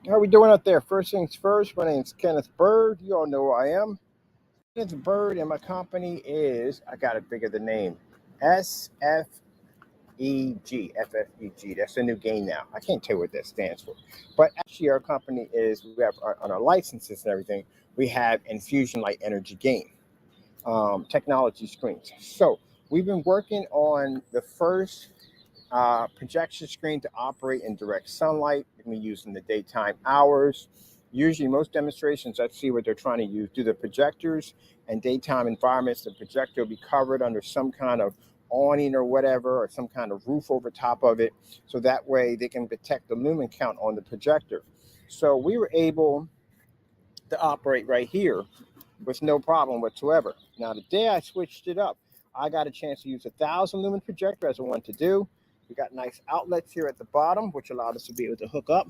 How are we doing out there? First things first, my name's Kenneth Byrd. You all know who I am. Kenneth Byrd, and my company is, I got to figure the name, SFEG, FFEG. That's a new game now. I can't tell you what that stands for. But actually, our company is, we have on our licenses and everything, we have Infusion Light Energy Game technology screens. So we've been working on the first projection screen to operate in direct sunlight. It can be used in the daytime hours. Usually, most demonstrations I see what they're trying to use do the projectors and daytime environments. The projector will be covered under some kind of awning or whatever, or some kind of roof over top of it, so that way they can detect the lumen count on the projector. So we were able to operate right here with no problem whatsoever. Now, the day I switched it up, I got a chance to use 1,000 lumen projector as I wanted to do. We got nice outlets here at the bottom, which allowed us to be able to hook up.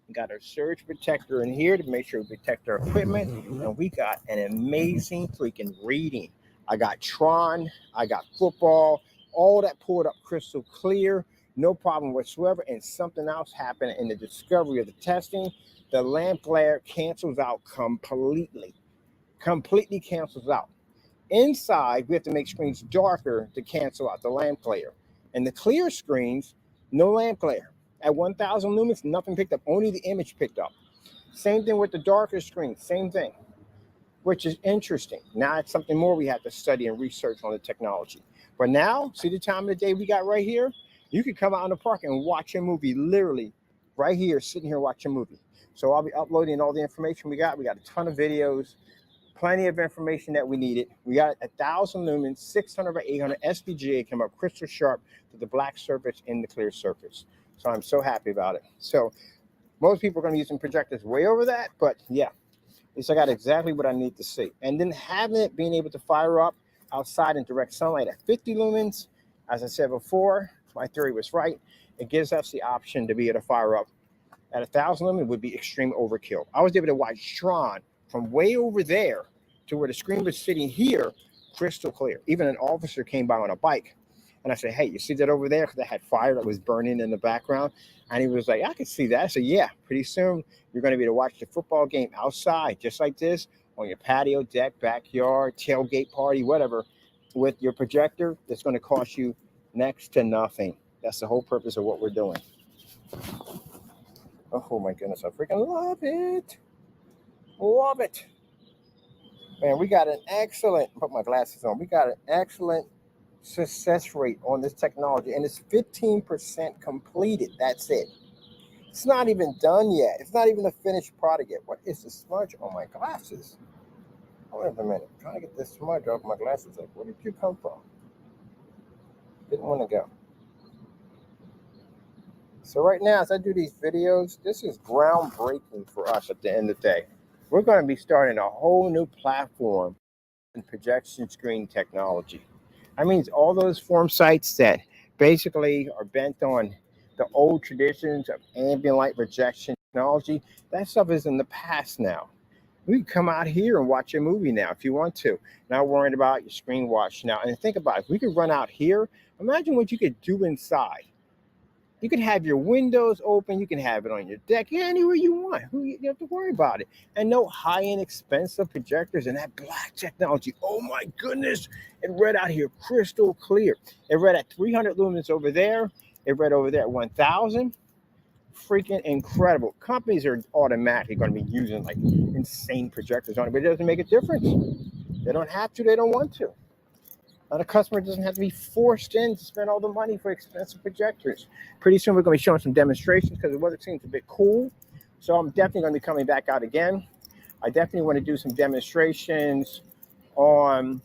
We got our surge protector in here to make sure we protect our equipment. And we got an amazing freaking reading. I got Tron, I got football, all that pulled up crystal clear, no problem whatsoever. And something else happened in the discovery of the testing. The lamp glare cancels out completely cancels out. Inside, we have to make screens darker to cancel out the lamp glare. And the clear screens, no lamp glare. At 1,000 lumens, nothing picked up, only the image picked up. Same thing with the darker screens, same thing, which is interesting. Now it's something more we have to study and research on the technology. But now, see the time of the day we got right here? You can come out in the park and watch a movie literally right here, sitting here watching a movie. So I'll be uploading all the information we got. We got a ton of videos, plenty of information that we needed. We got 1,000 lumens, 600 by 800 SVGA came up crystal sharp to the black surface in the clear surface. So I'm so happy about it. So most people are going to use some projectors way over that, but yeah, at least I got exactly what I need to see. And then having it being able to fire up outside in direct sunlight at 50 lumens, as I said before, my theory was right. It gives us the option to be able to fire up at 1,000 lumens would be extreme overkill. I was able to watch Tron from way over there to where the screen was sitting here, crystal clear. Even an officer came by on a bike, and I said, "Hey, you see that over there? Because I had fire that was burning in the background." And he was like, "I can see that." I said, "Yeah, pretty soon you're going to be able to watch the football game outside, just like this, on your patio deck, backyard, tailgate party, whatever, with your projector. That's going to cost you next to nothing." That's the whole purpose of what we're doing. Oh my goodness, I freaking love it. Love it. Man, we got an excellent, put my glasses on, we got an excellent success rate on this technology, and it's 15% completed. That's it. It's not even done yet. It's not even a finished product yet. What is the smudge on my glasses? Oh, wait a minute. I'm trying to get this smudge off my glasses. Like, where did you come from? Didn't want to go. So right now, as I do these videos, this is groundbreaking for us at the end of the day. We're going to be starting a whole new platform in projection screen technology. That means all those form sites that basically are bent on the old traditions of ambient light projection technology, that stuff is in the past now. We can come out here and watch a movie now if you want to. Not worrying about your screen watch now. And think about it, if we could run out here, imagine what you could do inside. You can have your windows open. You can have it on your deck, anywhere you want. You don't have to worry about it. And no high-end expensive projectors and that black technology. Oh my goodness. It read out here crystal clear. It read at 300 lumens over there. It read over there at 1,000. Freaking incredible. Companies are automatically going to be using like insane projectors on it, but it doesn't make a difference. They don't have to. They don't want to. The customer doesn't have to be forced in to spend all the money for expensive projectors. Pretty soon we're going to be showing some demonstrations because the weather seems a bit cool. So I'm definitely going to be coming back out again. I definitely want to do some demonstrations on,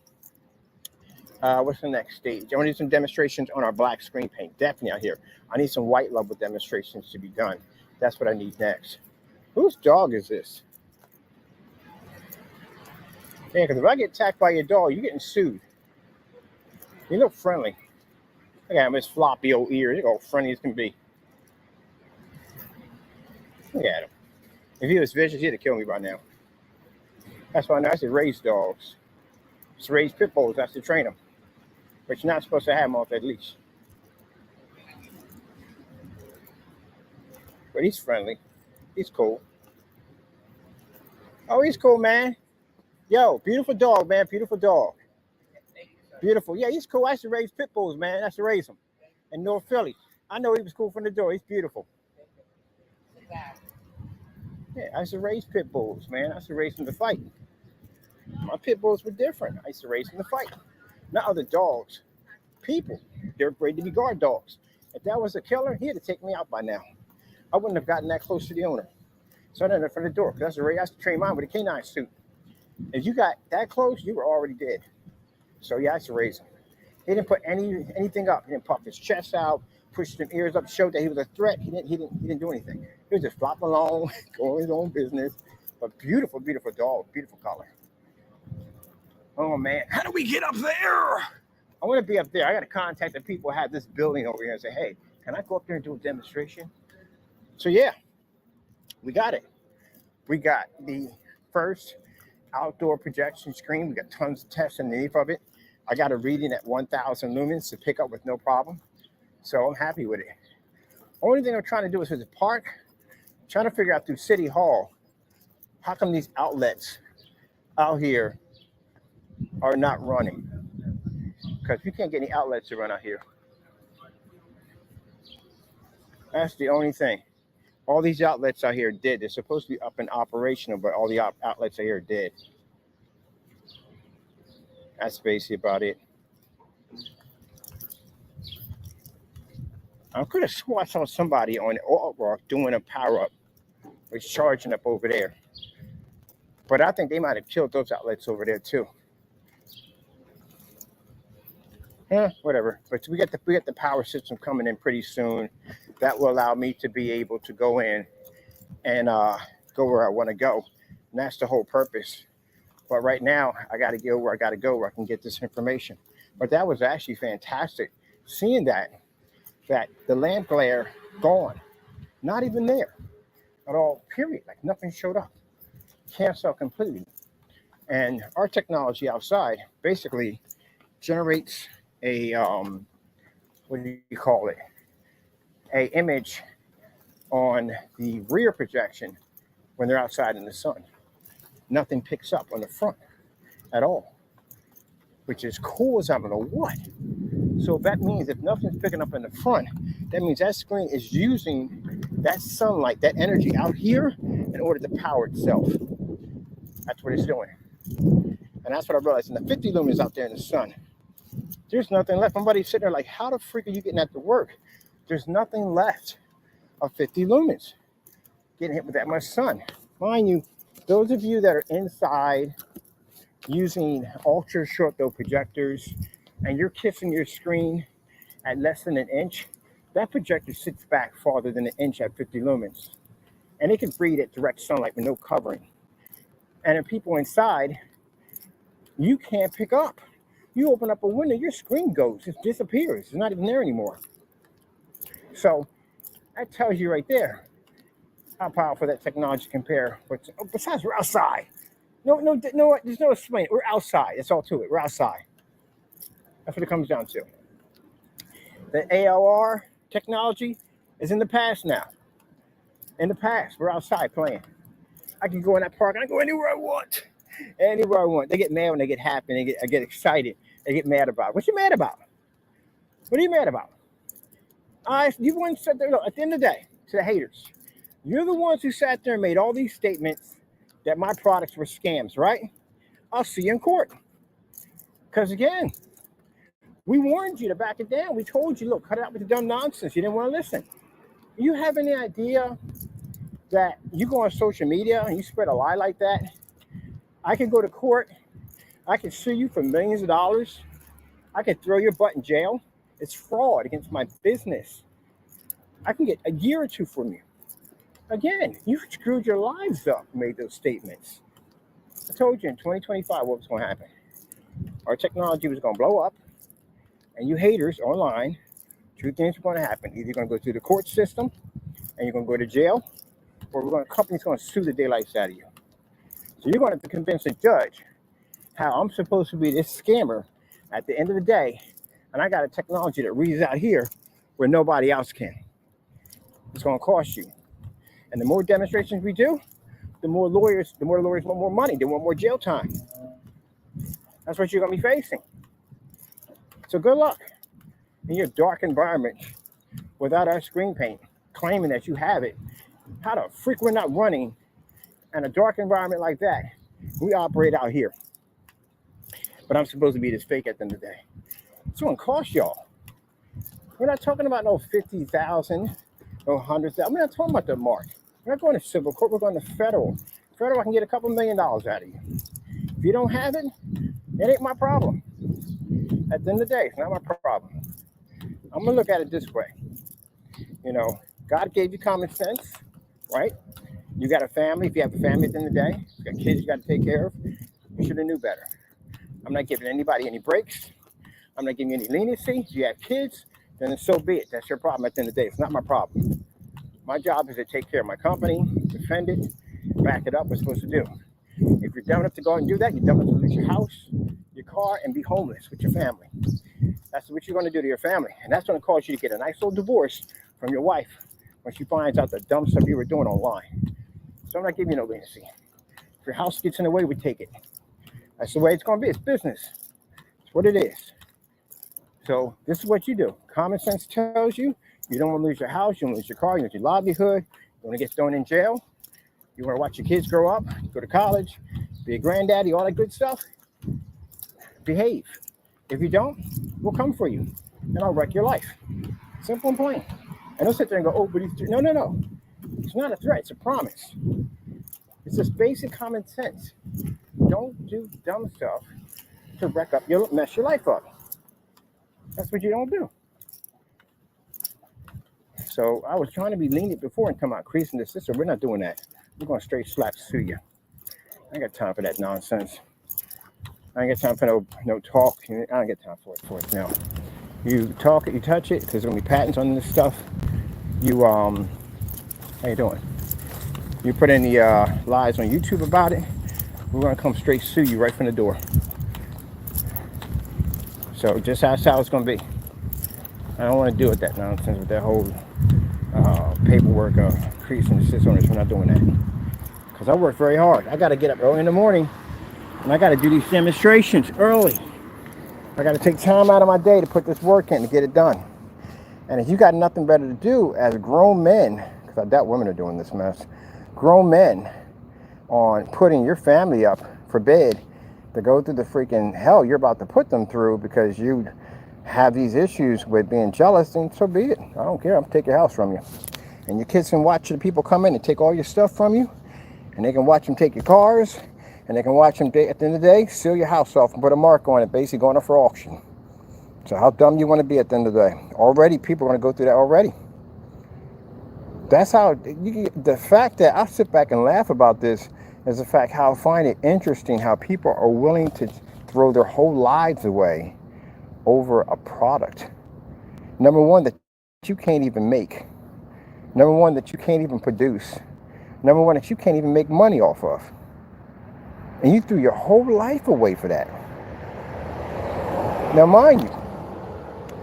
what's the next stage? I want to do some demonstrations on our black screen paint. Definitely out here. I need some white level demonstrations to be done. That's what I need next. Whose dog is this? Yeah, because if I get attacked by your dog, you're getting sued. You look friendly. Look at him, his floppy old ears. Look how friendly as can be. Look at him. If he was vicious, he'd have killed me by now. That's why I know I should raise dogs. Just raise pit bulls. That's to train them. But you're not supposed to have them off that leash. But he's friendly. He's cool. Oh, he's cool, man. Yo, beautiful dog, man. Beautiful dog. Beautiful. Yeah, he's cool. I used to raise pit bulls, man. I used to raise them in North Philly. I know he was cool from the door. He's beautiful. Yeah, I used to raise pit bulls, man. I used to raise them to fight. My pit bulls were different. I used to raise them to fight. Not other dogs. People. They're afraid to be guard dogs. If that was a killer, he'd have taken me out by now. I wouldn't have gotten that close to the owner. So I didn't for the door because I used to train mine with a canine suit. If you got that close, you were already dead. So yeah, I used to raise him. He didn't put anything up. He didn't puff his chest out, push his ears up, showed that he was a threat. He didn't do anything. He was just flopping along, going his own business. But beautiful, beautiful dog, beautiful color. Oh man, how do we get up there? I want to be up there. I got to contact the people who have this building over here and say, hey, can I go up there and do a demonstration? So yeah, we got it. We got the first outdoor projection screen. We got tons of tests underneath of it. I got a reading at 1,000 lumens to pick up with no problem. So I'm happy with it. Only thing I'm trying to do is with the park, trying to figure out through City Hall, how come these outlets out here are not running? Because we can't get any outlets to run out here. That's the only thing. All these outlets out here are dead. They're supposed to be up and operational, but all the outlets out here are dead. That's basically about it. I could have swore I saw somebody on Alt Rock doing a power up, was charging up over there. But I think they might have killed those outlets over there too. Yeah, whatever. But we get the power system coming in pretty soon. That will allow me to be able to go in and go where I want to go. And that's the whole purpose. But right now, I got to go where I got to go where I can get this information. But that was actually fantastic. Seeing that the lamp glare gone, not even there at all, period. Like nothing showed up. Cancel completely. And our technology outside basically generates a, what do you call it? A image on the rear projection when they're outside in the sun. Nothing picks up on the front at all, which is cool as I don't know what. So that means if nothing's picking up in the front, that means that screen is using that sunlight, that energy out here in order to power itself. That's what it's doing. And that's what I realized. In the 50 lumens out there in the sun, there's nothing left. Somebody's sitting there like, how the freak are you getting that to work? There's nothing left of 50 lumens getting hit with that much sun. Mind you, those of you that are inside using ultra short throw projectors and you're kissing your screen at less than an inch, that projector sits back farther than an inch at 50 lumens. And it can read at direct sunlight with no covering. And if people inside, you can't pick up. You open up a window, your screen goes, it disappears. It's not even there anymore. So that tells you right there how powerful that technology compare. Besides, we're outside. No, there's no explaining. We're outside. That's all to it. We're outside. That's what it comes down to. The ALR technology is in the past now. In the past, we're outside playing. I can go in that park and I can go anywhere I want. Anywhere I want. They get mad when they get happy. I get excited. They get mad about it. What you mad about? What are you mad about? You ones sat there. Look, at the end of the day, to the haters, you're the ones who sat there and made all these statements that my products were scams, right? I'll see you in court. Because again, we warned you to back it down. We told you, look, cut it out with the dumb nonsense. You didn't want to listen. You have any idea that you go on social media and you spread a lie like that? I could go to court. I could sue you for millions of dollars. I could throw your butt in jail. It's fraud against my business. I can get a year or two from you. Again, you screwed your lives up, made those statements. I told you in 2025 what was going to happen. Our technology was going to blow up, and you haters online, two things are going to happen. Either you're going to go through the court system, and you're going to go to jail, or the company's going to sue the daylights out of you. So you're going to have to convince a judge how I'm supposed to be this scammer at the end of the day, and I got a technology that reads out here where nobody else can. It's going to cost you. And the more demonstrations we do, the more lawyers want more money. They want more jail time. That's what you're going to be facing. So good luck in your dark environment without our screen paint, claiming that you have it. How the freak we're not running in a dark environment like that? We operate out here. But I'm supposed to be this fake at the end of the day. It's going to cost y'all. We're not talking about no 50,000, no 100,000. We're not talking about the mark. We're not going to civil court. We're going to federal. Federal, I can get a couple $1 million out of you. If you don't have it, it ain't my problem. At the end of the day, it's not my problem. I'm going to look at it this way. You know, God gave you common sense, right? You got a family. If you have a family at the end of the day, you got kids you got to take care of. You should have knew better. I'm not giving anybody any breaks. I'm not giving you any leniency. If you have kids, then so be it. That's your problem at the end of the day. It's not my problem. My job is to take care of my company, defend it, back it up. We're supposed to do. If you're dumb enough to go and do that, you're dumb enough to lose your house, your car, and be homeless with your family. That's what you're going to do to your family. And that's going to cause you to get a nice little divorce from your wife when she finds out the dumb stuff you were doing online. So I'm not giving you no leniency. If your house gets in the way, we take it. That's the way it's going to be. It's business. It's what it is. So this is what you do. Common sense tells you you don't want to lose your house, you don't lose your car, you lose your livelihood, you want to get thrown in jail, you want to watch your kids grow up, go to college, be a granddaddy, all that good stuff. Behave. If you don't, we'll come for you and I'll wreck your life. Simple and plain. And don't sit there and go, oh, but he's... No. It's not a threat, it's a promise. It's just basic common sense. Don't do dumb stuff to mess your life up. That's what you don't do. So I was trying to be lenient before and come out creasing the system. We're not doing that. We're going to straight slap sue you. I ain't got time for that nonsense. I ain't got time for no talk. I don't get time for it now. You talk it, you touch it, there's going to be patents on this stuff. How you doing? You put any lies on YouTube about it, we're going to come straight sue you right from the door. So just that's how it's going to be. I don't want to deal with that nonsense, with that whole paperwork of creasing the system. We're not doing that. Because I work very hard. I got to get up early in the morning, and I got to do these demonstrations early. I got to take time out of my day to put this work in to get it done. And if you got nothing better to do as grown men, because I doubt women are doing this mess, grown men on putting your family up for bid to go through the freaking hell you're about to put them through because you have these issues with being jealous, then so be it. I don't care. I'm gonna take your house from you. And your kids can watch the people come in and take all your stuff from you. And they can watch them take your cars. And they can watch them, at the end of the day, seal your house off and put a mark on it, basically going up for auction. So how dumb you want to be at the end of the day? Already, people are going to go through that already. That's how, the fact that I sit back and laugh about this is the fact how I find it interesting how people are willing to throw their whole lives away over a product. Number one, that you can't even make. Number one, that you can't even produce. Number one, that you can't even make money off of. And you threw your whole life away for that. Now, mind you,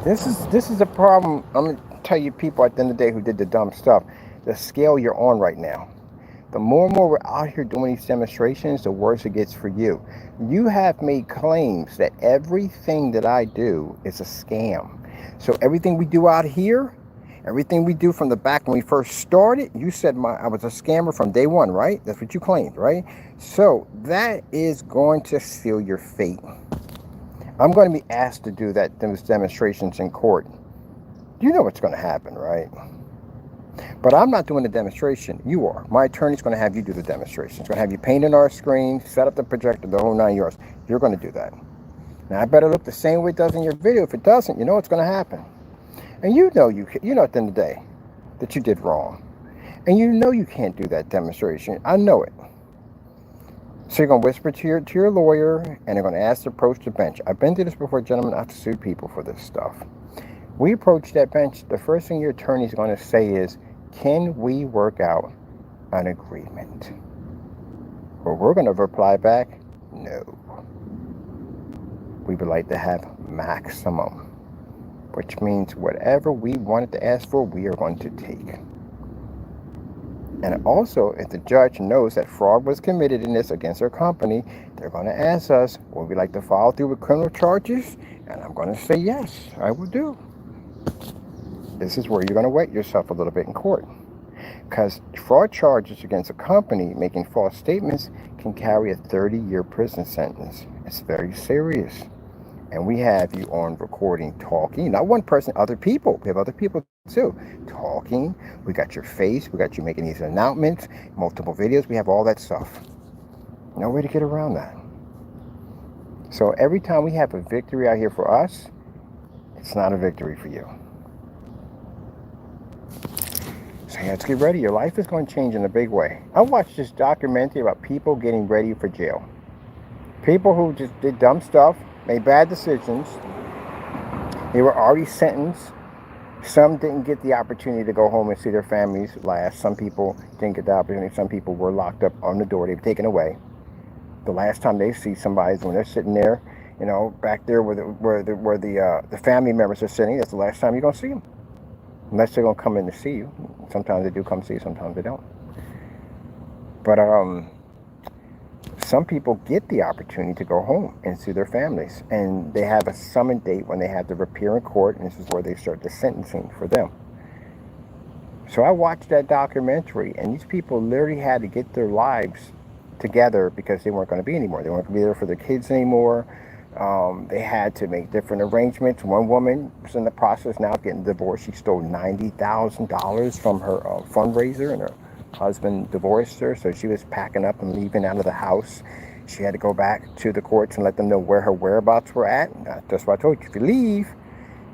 this is a problem. I'm going to tell you people at the end of the day who did the dumb stuff. The scale you're on right now. The more and more we're out here doing these demonstrations, the worse it gets for you. You have made claims that everything that I do is a scam. So everything we do out here, everything we do from the back when we first started, you said I was a scammer from day one, right? That's what you claimed, right? So that is going to seal your fate. I'm going to be asked to do those demonstrations in court. You know what's going to happen, right? But I'm not doing the demonstration. You are. My attorney's going to have you do the demonstration. He's going to have you paint in our screen, set up the projector, the whole 9 yards. You're going to do that. Now, I better look the same way it does in your video. If it doesn't, you know what's going to happen. And you know at the end of the day that you did wrong. And you know you can't do that demonstration. I know it. So you're going to whisper to your lawyer, and they're going to ask to approach the bench. I've been through this before, gentlemen. I've sued people for this stuff. We approach that bench. The first thing your attorney is going to say is, can we work out an agreement? Well, we're going to reply back, no. We would like to have maximum, which means whatever we wanted to ask for, we are going to take. And also, if the judge knows that fraud was committed in this against our company, they're going to ask us, would we like to follow through with criminal charges? And I'm going to say, yes, I will do. This is where you're going to wet yourself a little bit in court. Because fraud charges against a company making false statements can carry a 30-year prison sentence. It's very serious. And we have you on recording talking, not one person, other people. We have other people too talking. We got your face. We got you making these announcements, multiple videos. We have all that stuff. No way to get around that. So every time we have a victory out here for us, it's not a victory for you. So let's get ready. Your life is going to change in a big way. I watched this documentary about people getting ready for jail. People who just did dumb stuff, made bad decisions. They were already sentenced. Some didn't get the opportunity to go home and see their families last. Some people didn't get the opportunity. Some people were locked up on the door. They were taken away. The last time they see somebody is when they're sitting there, back there where the family members are sitting. That's the last time you're going to see them. Unless they're going to come in to see you. Sometimes they do come see you, sometimes they don't. But some people get the opportunity to go home and see their families. And they have a summon date when they have to appear in court, and this is where they start the sentencing for them. So I watched that documentary, and these people literally had to get their lives together because they weren't going to be anymore. They weren't going to be there for their kids anymore. They had to make different arrangements. One woman was in the process now of getting divorced. She stole $90,000 from her fundraiser, and her husband divorced her, so she was packing up and leaving out of the house. She had to go back to the courts and let them know where her whereabouts were at. That's what I told you. If you leave,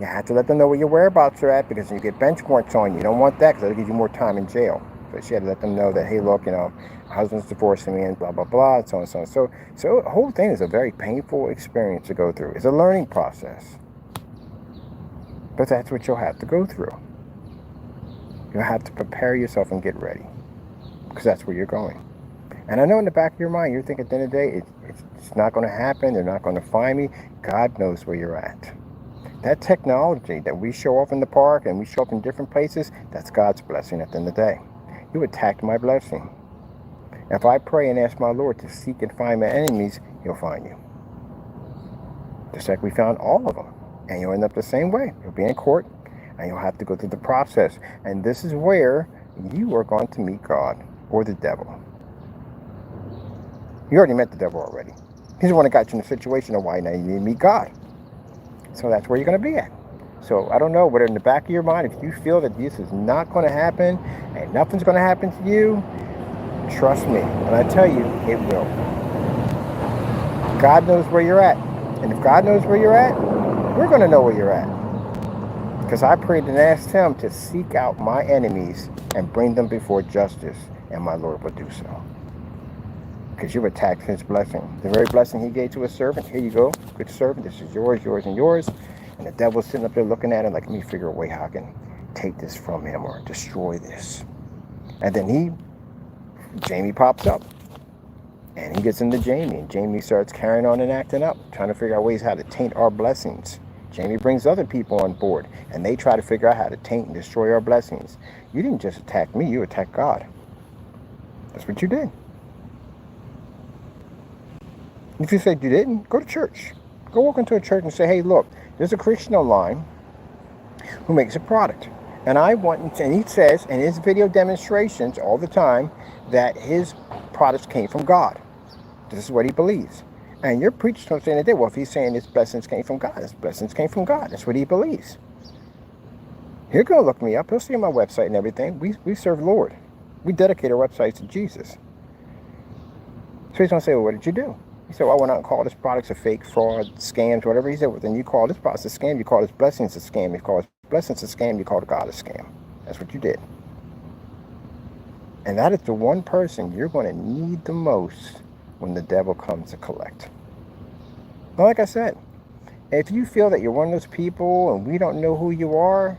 you have to let them know where your whereabouts are at, because you get bench warrants on you. You don't want that, because that'll give you more time in jail. So she had to let them know that, hey, look, my husband's divorcing me, and blah, blah, blah, and so on and so on. So the whole thing is a very painful experience to go through. It's a learning process. But that's what you'll have to go through. You'll have to prepare yourself and get ready, because that's where you're going. And I know in the back of your mind, you're thinking at the end of the day, it's not going to happen. They're not going to find me. God knows where you're at. That technology that we show off in the park and we show up in different places, that's God's blessing at the end of the day. You attacked my blessing. If I pray and ask my Lord to seek and find my enemies, he'll find you. Just like we found all of them. And you'll end up the same way. You'll be in court, and you'll have to go through the process. And this is where you are going to meet God or the devil. You already met the devil already. He's the one that got you in the situation of why now you need to meet God. So that's where you're going to be at. So I don't know, whether in the back of your mind, if you feel that this is not going to happen and nothing's going to happen to you, trust me when I tell you, it will. God knows where you're at. And if God knows where you're at, we're going to know where you're at. Because I prayed and asked him to seek out my enemies and bring them before justice, and my Lord will do so. Because you've attacked his blessing. The very blessing he gave to his servant. Here you go, good servant. This is yours, yours, and yours. And the devil's sitting up there looking at him like, let me figure a way how I can take this from him or destroy this. And then Jamie pops up. And he gets into Jamie. And Jamie starts carrying on and acting up, trying to figure out ways how to taint our blessings. Jamie brings other people on board. And they try to figure out how to taint and destroy our blessings. You didn't just attack me, you attacked God. That's what you did. If you said you didn't, go to church. Go walk into a church and say, hey, look, there's a Christian online who makes a product. And he says in his video demonstrations all the time that his products came from God. This is what he believes. And your preacher don't say anything. Well, if he's saying his blessings came from God, his blessings came from God. That's what he believes. He'll go look me up. He'll see my website and everything. We serve Lord. We dedicate our websites to Jesus. So he's going to say, well, what did you do? He said, well, I went out and called his products a fake, fraud, scams, whatever. He said, well, then you call this product a scam. You call his blessings a scam. You call his blessings a scam. You call God a scam. That's what you did. And that is the one person you're going to need the most when the devil comes to collect. Well, like I said, if you feel that you're one of those people and we don't know who you are,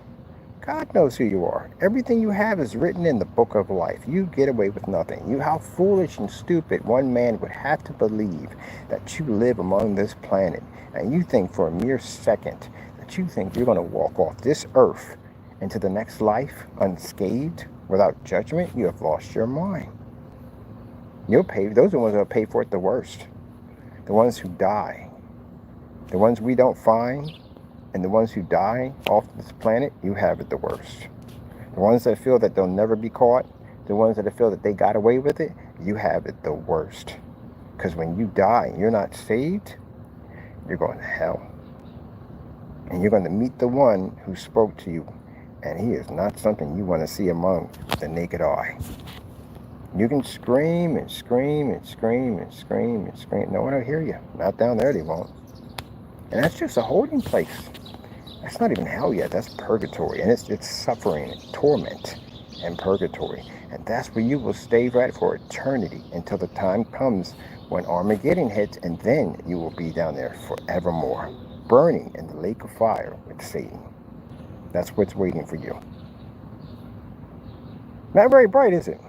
God knows who you are. Everything you have is written in the book of life. You get away with nothing. How foolish and stupid one man would have to believe that you live among this planet, and you think for a mere second that you think you're going to walk off this earth into the next life unscathed. without judgment, you have lost your mind. You'll pay, those are the ones that will pay for it the worst. The ones who die. The ones we don't find, and the ones who die off this planet, you have it the worst. The ones that feel that they'll never be caught, the ones that feel that they got away with it, you have it the worst. Because when you die and you're not saved, you're going to hell. And you're going to meet the one who spoke to you. And he is not something you want to see among the naked eye. You can scream and scream and scream and scream and scream. No one will hear you. Not down there, they won't. And that's just a holding place. That's not even hell yet. That's purgatory. And it's suffering, torment, and purgatory. And that's where you will stay right for eternity until the time comes when Armageddon hits, and then you will be down there forevermore, burning in the lake of fire with Satan. That's what's waiting for you. Not very bright, is it?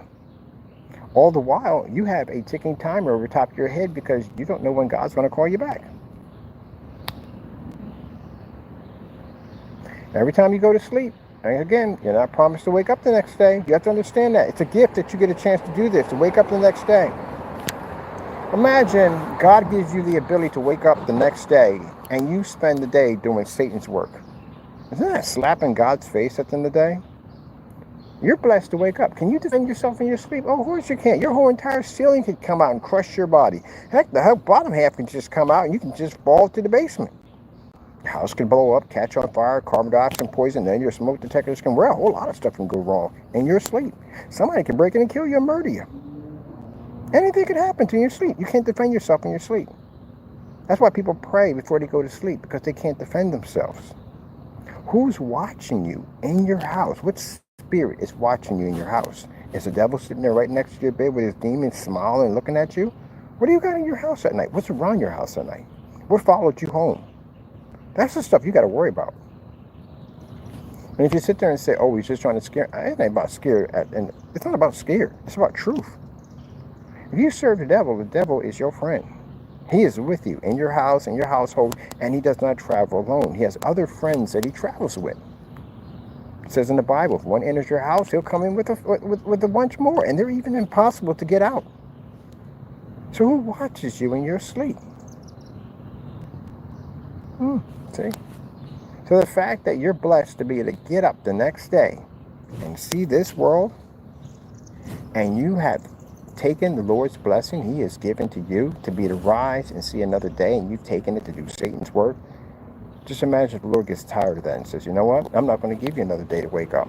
All the while, you have a ticking timer over top of your head because you don't know when God's going to call you back. Every time you go to sleep, and again, you're not promised to wake up the next day. You have to understand that. It's a gift that you get a chance to do this, to wake up the next day. Imagine God gives you the ability to wake up the next day, and you spend the day doing Satan's work. Isn't that slapping God's face at the end of the day? You're blessed to wake up. Can you defend yourself in your sleep? Oh, of course you can't. Your whole entire ceiling could come out and crush your body. Heck, the whole bottom half can just come out, and you can just fall to the basement. Your house can blow up, catch on fire, carbon dioxide poison, then your smoke detectors can, well, a whole lot of stuff can go wrong in your sleep. Somebody can break in and kill you and murder you. Anything could happen to your sleep. You can't defend yourself in your sleep. That's why people pray before they go to sleep, because they can't defend themselves. Who's watching you in your house? What spirit is watching you in your house? Is the devil sitting there right next to your bed with his demons smiling and looking at you? What do you got in your house at night? What's around your house at night? What followed you home? That's the stuff you got to worry about. And if you sit there and say, oh, he's just trying to scare, it ain't about scare. And it's not about scare. It's about truth. If you serve the devil is your friend. He is with you in your house, in your household, and he does not travel alone. He has other friends that he travels with. It says in the Bible, if one enters your house, he'll come in with a bunch more, and they're even impossible to get out. So who watches you in your sleep? See? So the fact that you're blessed to be able to get up the next day and see this world, and you have taken the Lord's blessing he has given to you to be to rise and see another day, and you've taken it to do Satan's work, just imagine if the Lord gets tired of that and says, you know what, I'm not going to give you another day to wake up.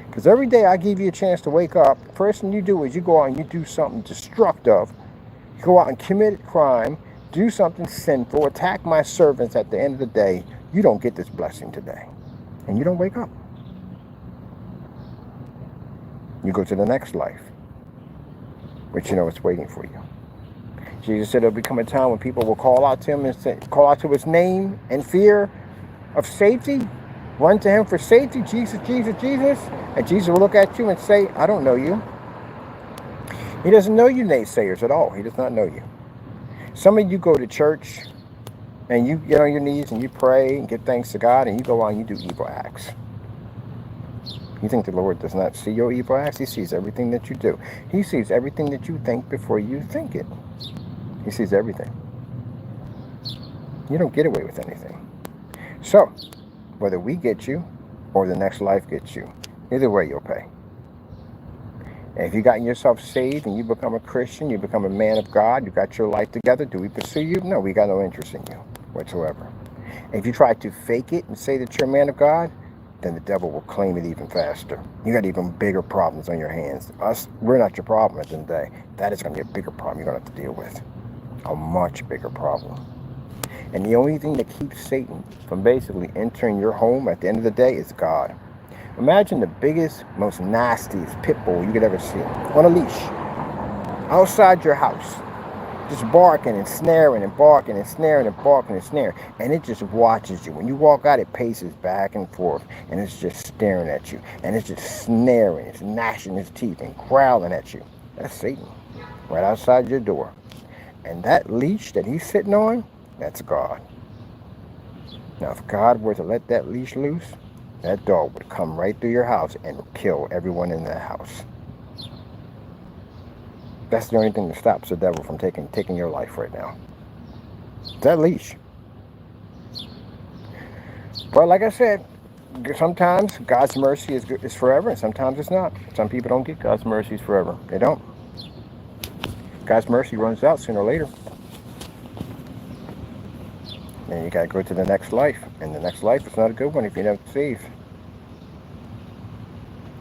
Because every day I give you a chance to wake up, the first thing you do is you go out and you do something destructive, you go out and commit a crime, do something sinful, attack my servants. At the end of the day, you don't get this blessing today. And you don't wake up. You go to the next life, which you know it's waiting for you. Jesus said there'll become a time when people will call out to him and say, call out to his name in fear of safety, run to him for safety, Jesus, Jesus, Jesus. And Jesus will look at you and say, I don't know you. He doesn't know you naysayers at all. He does not know you. Some of you go to church and you get on your knees and you pray and give thanks to God, and you go on and you do evil acts. You think the Lord does not see your evil acts? He sees everything that you do. He sees everything that you think before you think it. He sees everything. You don't get away with anything. So, whether we get you or the next life gets you, either way you'll pay. And if you've gotten yourself saved and you become a Christian, you become a man of God, you got your life together, do we pursue you? No, we got no interest in you whatsoever. And if you try to fake it and say that you're a man of God, then the devil will claim it even faster. You got even bigger problems on your hands. We're not your problem at the end of the day. That is going to be a bigger problem you're going to have to deal with. A much bigger problem. And the only thing that keeps Satan from basically entering your home at the end of the day is God. Imagine the biggest, most nastiest pit bull you could ever see on a leash outside your house, just barking and snaring and barking and snaring and barking and snaring, and it just watches you. When you walk out, it paces back and forth, and it's just staring at you, and it's just snaring, it's gnashing its teeth and growling at you. That's Satan right outside your door. And that leash that he's sitting on, that's God. Now, if God were to let that leash loose, that dog would come right through your house and kill everyone in the house. That's the only thing that stops the devil from taking your life right now. That leash. But like I said, sometimes God's mercy is forever, and sometimes it's not. Some people don't get God's mercies forever. They don't. God's mercy runs out sooner or later. And you got to go to the next life. And the next life is not a good one if you're not saved.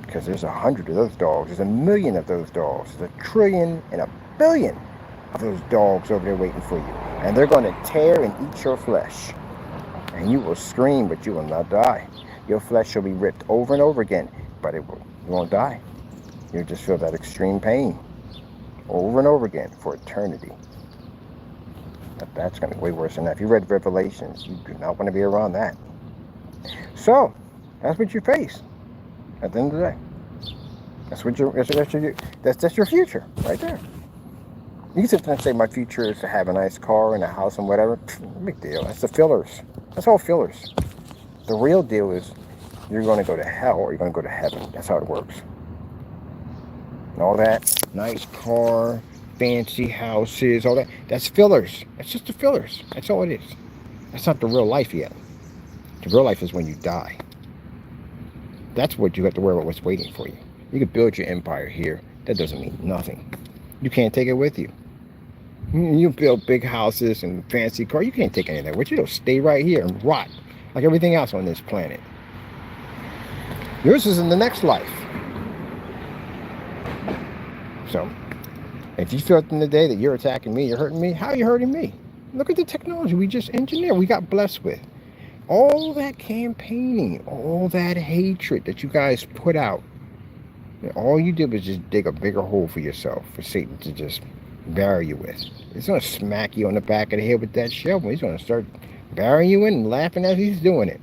Because there's 100 of those dogs. There's 1,000,000 of those dogs. There's 1,000,000,000,000 and 1,000,000,000 of those dogs over there waiting for you. And they're going to tear and eat your flesh. And you will scream, but you will not die. Your flesh will be ripped over and over again, but you won't die. You'll just feel that extreme pain over and over again for eternity. But that's going to be way worse than that. If you read Revelations, you do not want to be around that. So, that's what you face at the end of the day. That's your future right there. You can sit there and say my future is to have a nice car and a house and whatever. Big deal. That's the fillers. That's all fillers. The real deal is you're going to go to hell or you're going to go to heaven. That's how it works. And all that nice car, fancy houses, all that, that's fillers. That's just the fillers. That's all it is. That's not the real life yet. The real life is when you die. That's what you have to worry about, what's waiting for you. You can build your empire here. That doesn't mean nothing. You can't take it with you. You build big houses and fancy cars. You can't take any of that with you. It'll stay right here and rot like everything else on this planet. Yours is in the next life. So, if you feel in the day that you're attacking me, you're hurting me, how are you hurting me? Look at the technology we just engineered, we got blessed with. All that campaigning, all that hatred that you guys put out, all you did was just dig a bigger hole for yourself, for Satan to just bury you with. He's going to smack you on the back of the head with that shovel. He's going to start burying you in and laughing as he's doing it.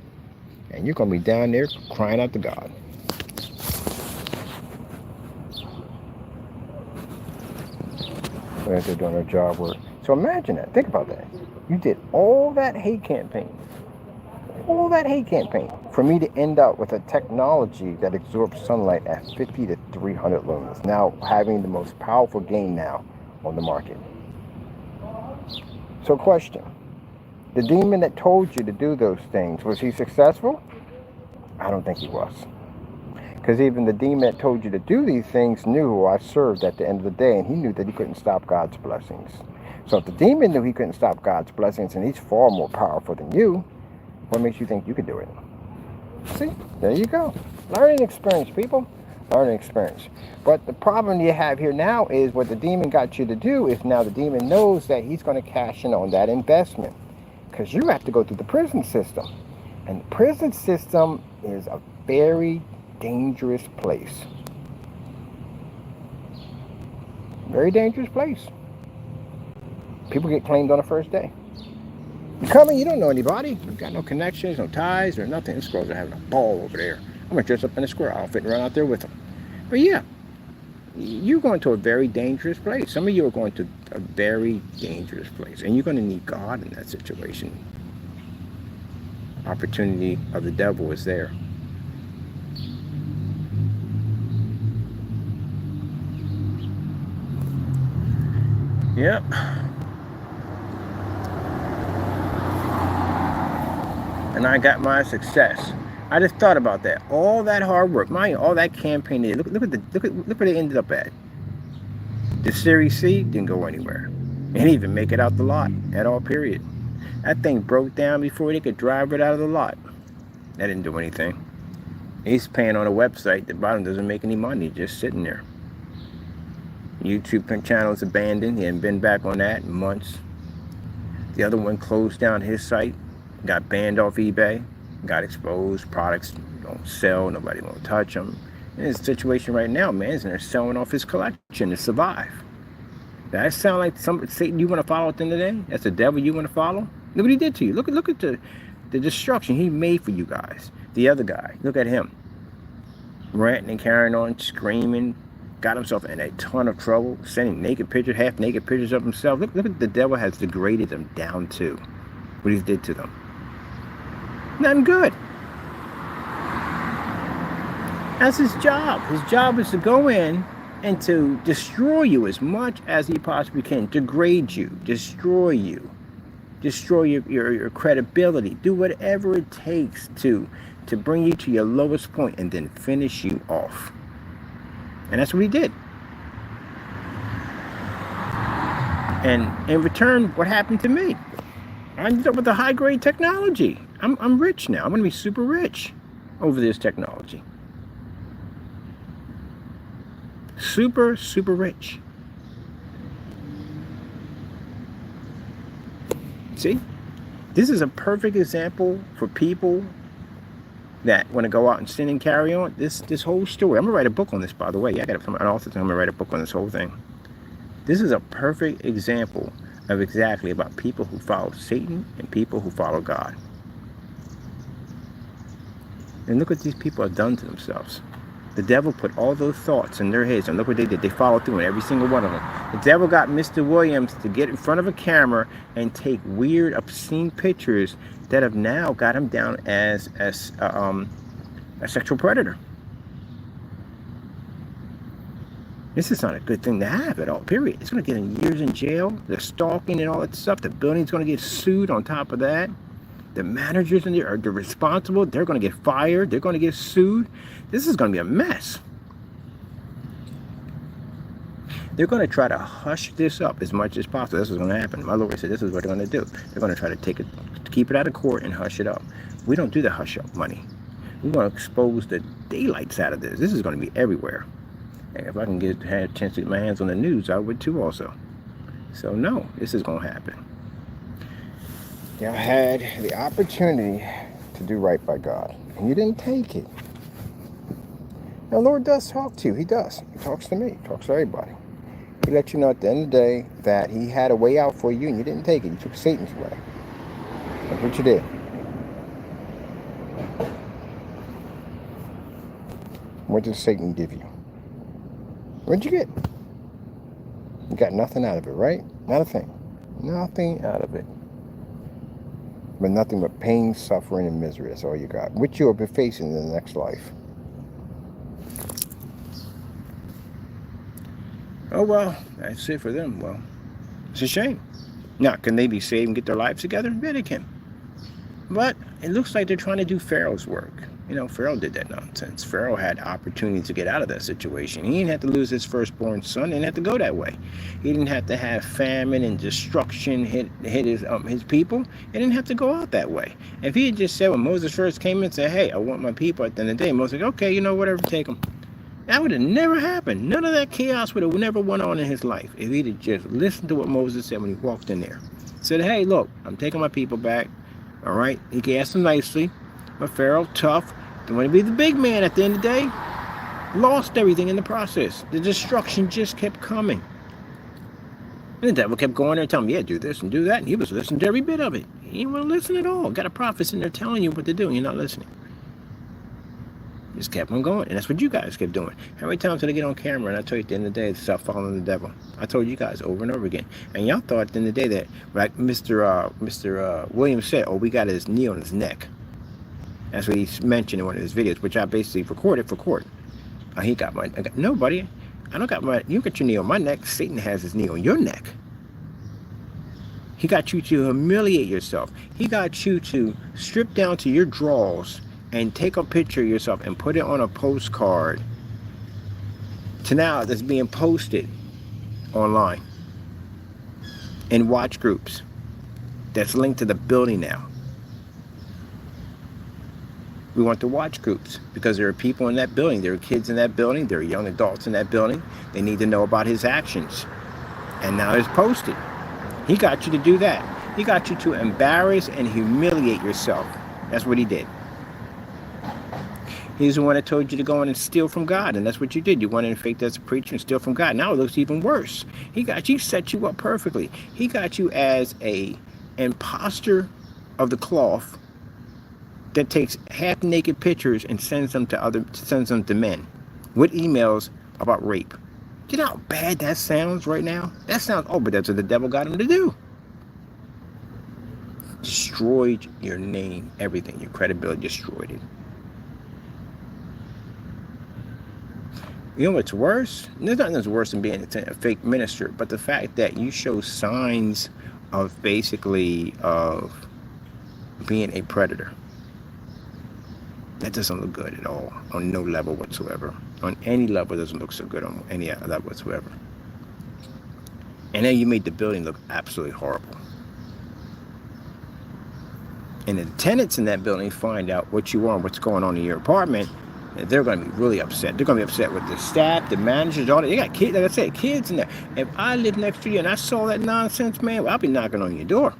And you're going to be down there crying out to God. As they're doing their job work. So imagine that. Think about that. You did all that hate campaign. All that hate campaign for me to end up with a technology that absorbs sunlight at 50 to 300 lumens. Now having the most powerful game now on the market. So question. The demon that told you to do those things, was he successful? I don't think he was. Because even the demon that told you to do these things knew who I served at the end of the day, and he knew that he couldn't stop God's blessings. So if the demon knew he couldn't stop God's blessings, and he's far more powerful than you, what makes you think you could do it? See, there you go. Learning experience, people. Learning experience. But the problem you have here now is what the demon got you to do is now the demon knows that he's going to cash in on that investment. Because you have to go through the prison system. And the prison system is a very dangerous place. Very dangerous place. People get claimed on the first day. You come in, you don't know anybody. You've got no connections, no ties, or nothing. This girls are having a ball over there. I'm going to dress up in a square outfit and run out there with them. But yeah, you're going to a very dangerous place. Some of you are going to a very dangerous place. And you're going to need God in that situation. Opportunity of the devil is there. Yep. And I got my success. I just thought about that. All that hard work, mind you, all that campaigning. Look where they ended up at. The Series C didn't go anywhere. It didn't even make it out the lot at all, period. That thing broke down before they could drive it out of the lot. That didn't do anything. He's paying on a website. The bottom doesn't make any money, just sitting there. YouTube channel is abandoned. He hadn't been back on that in months. The other one closed down his site, got banned off eBay, got exposed. Products don't sell. Nobody won't touch them. In his situation right now, man, is they're selling off his collection to survive. That sound like some Satan you want to follow at the end of the day? That's the devil you want to follow? Look what he did to you. Look at the destruction he made for you guys. The other guy, look at him. Ranting and carrying on, screaming, got himself in a ton of trouble, sending naked pictures, half naked pictures of himself. Look at the devil has degraded them down to what he did to them. Nothing good. That's his job. His job is to go in and to destroy you as much as he possibly can, degrade you, destroy you, destroy your credibility, do whatever it takes to bring you to your lowest point and then finish you off. And that's what he did. And in return, what happened to me? I ended up with a high-grade technology. I'm rich now. I'm going to be super rich over this technology. Super, super rich. See? This is a perfect example for people that want to go out and sin and carry on. This whole story. I'm going to write a book on this, by the way. Yeah, I got an author. I'm going to write a book on this whole thing. This is a perfect example of exactly about people who follow Satan and people who follow God. And look what these people have done to themselves. The devil put all those thoughts in their heads, and look what they did. They followed through on every single one of them. The devil got Mr. Williams to get in front of a camera and take weird, obscene pictures that have now got him down as a sexual predator. This is not a good thing to have at all, period. It's going to get him years in jail. The stalking and all that stuff. The building's going to get sued on top of that. The managers in there are responsible. They're going to get fired. They're going to get sued. This is going to be a mess. They're going to try to hush this up as much as possible. This is going to happen. My lawyer said this is what they're going to do. They're going to try to keep it out of court and hush it up. We don't do the hush up money. We're going to expose the daylights out of this. This is going to be everywhere. And if I can have a chance to get my hands on the news, I would too also. So no, this is going to happen. Y'all had the opportunity to do right by God, and you didn't take it. Now, the Lord does talk to you. He does. He talks to me. He talks to everybody. He let you know at the end of the day that he had a way out for you, and you didn't take it. You took Satan's way. That's what you did. What did Satan give you? What'd you get? You got nothing out of it, right? Not a thing. Nothing out of it. But nothing but pain, suffering, and misery. That's all you got, which you'll be facing in the next life. Oh, well, that's it for them. Well, it's a shame. Now, can they be saved and get their lives together? Yeah, they can. But it looks like they're trying to do Pharaoh's work. You know, Pharaoh did that nonsense. Pharaoh had opportunity to get out of that situation. He didn't have to lose his firstborn son. He didn't have to go that way. He didn't have to have famine and destruction hit his people. He didn't have to go out that way. If he had just said when Moses first came in and said, hey, I want my people at the end of the day, Moses said, okay, you know, whatever, take them. That would have never happened. None of that chaos would have never went on in his life if he'd have just listened to what Moses said when he walked in there. Said, hey, look, I'm taking my people back. All right? He asked them nicely. But Pharaoh, tough, didn't want to be the big man at the end of the day. Lost everything in the process. The destruction just kept coming. And the devil kept going there and telling him, yeah, do this and do that. And he was listening to every bit of it. He didn't want to listen at all. Got a prophet in there telling you what to do, and you're not listening. Just kept on going. And that's what you guys kept doing. How many times did I get on camera and I told you at the end of the day to stop following the devil? I told you guys over and over again. And y'all thought at the end of the day that, like Mr. Williams said, oh, we got his knee on his neck. That's what he mentioned in one of his videos, which I basically recorded for court. He got my, nobody. I don't got my, you got your knee on my neck. Satan has his knee on your neck. He got you to humiliate yourself. He got you to strip down to your drawers and take a picture of yourself and put it on a postcard to now that's being posted online in watch groups that's linked to the building now. We want the watch groups because there are people in that building. There are kids in that building. There are young adults in that building. They need to know about his actions. And now it's posted. He got you to do that. He got you to embarrass and humiliate yourself. That's what he did. He's the one that told you to go in and steal from God, and that's what you did. You went in and faked as a preacher and steal from God. Now it looks even worse. He set you up perfectly. He got you as a imposter of the cloth that takes half-naked pictures and sends them to men with emails about rape. You know how bad that sounds right now? That sounds, oh, but that's what the devil got him to do. Destroyed your name, everything, your credibility, destroyed it. You know what's worse? There's nothing that's worse than being a fake minister, but the fact that you show signs of basically of being a predator. That doesn't look good at all on no level whatsoever. On any level, it doesn't look so good on any level whatsoever. And then you made the building look absolutely horrible. And the tenants in that building find out what you are and what's going on in your apartment, they're going to be really upset. They're going to be upset with the staff, the managers, all that. They got kids, like I said, kids in there. If I lived next to you and I saw that nonsense, man, well, I'll be knocking on your door.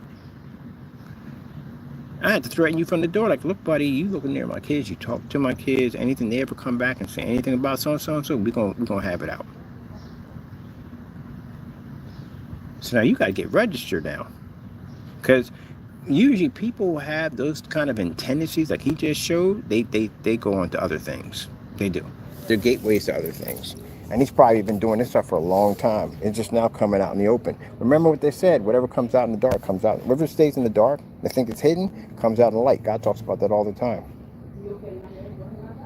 I had to threaten you from the door, like, look, buddy, you looking near my kids, you talk to my kids, anything they ever come back and say anything about so-and-so, we're gonna have it out. So now you got to get registered now. Because usually people have those kind of tendencies, like he just showed, they go on to other things. They do. They're gateways to other things. And he's probably been doing this stuff for a long time. It's just now coming out in the open. Remember what they said, whatever comes out in the dark comes out. Whatever stays in the dark, they think it's hidden, comes out in the light. God talks about that all the time.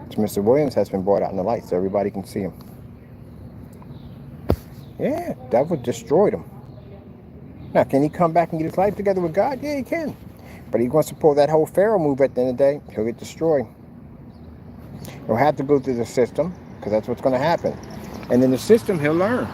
So Mr. Williams has been brought out in the light so everybody can see him. Yeah, devil destroyed him. Now, can he come back and get his life together with God? Yeah, he can. But he wants to pull that whole Pharaoh move at the end of the day, he'll get destroyed. He'll have to go through the system, because that's what's going to happen. And in the system, he'll learn.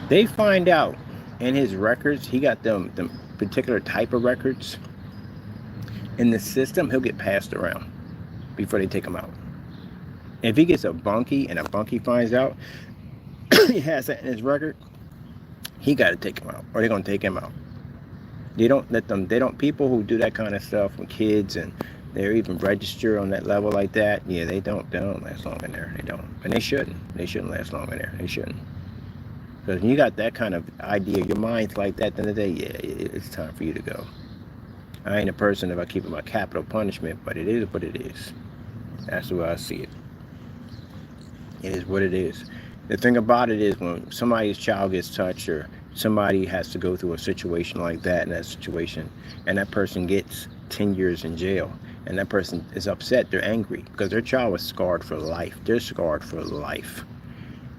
They find out in his records, he got them particular type of records. In the system, he'll get passed around before they take him out. If he gets a bunkie and a bunkie finds out he has that in his record, he got to take him out, or they're going to take him out. They don't let them, people who do that kind of stuff with kids and they're even registered on that level like that, yeah, they don't last long in there. They don't. And they shouldn't last long in there. They shouldn't. Because when you got that kind of idea, your mind's like that, at the end of the day, yeah, it's time for you to go. I ain't a person if I keep it my capital punishment, but it is what it is. That's the way I see it. It is what it is. The thing about it is when somebody's child gets touched or somebody has to go through a situation like that in that situation, and that person gets 10 years in jail, and that person is upset, they're angry because their child was scarred for life. They're scarred for life.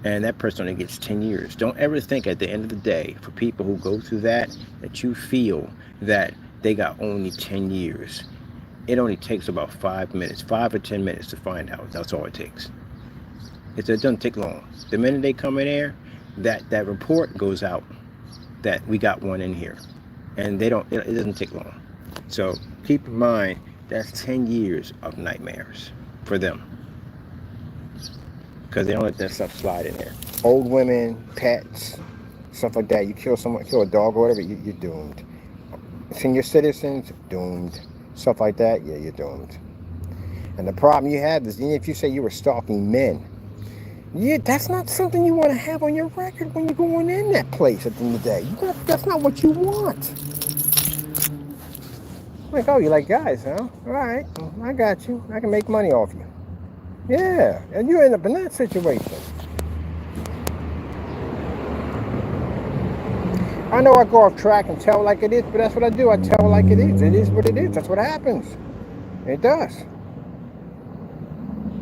And that person only gets 10 years. Don't ever think at the end of the day, for people who go through that you feel that they got only 10 years. It only takes about 5 minutes, 5 or 10 minutes to find out. That's all it takes. It doesn't take long. The minute they come in there, that report goes out that we got one in here. And it doesn't take long. So keep in mind, that's 10 years of nightmares for them. Because they don't let that stuff slide in there. Old women, pets, stuff like that. You kill someone, kill a dog or whatever, you're doomed. Senior citizens, doomed. Stuff like that, yeah, you're doomed. And the problem you have is, even if you say you were stalking men, yeah, that's not something you want to have on your record when you're going in that place at the end of the day. That's not what you want. Like, oh, you like guys, huh? All right, I got you. I can make money off you. Yeah, and you end up in that situation. I know I go off track and tell like it is, but that's what I do. I tell like it is. It is what it is. That's what happens. It does.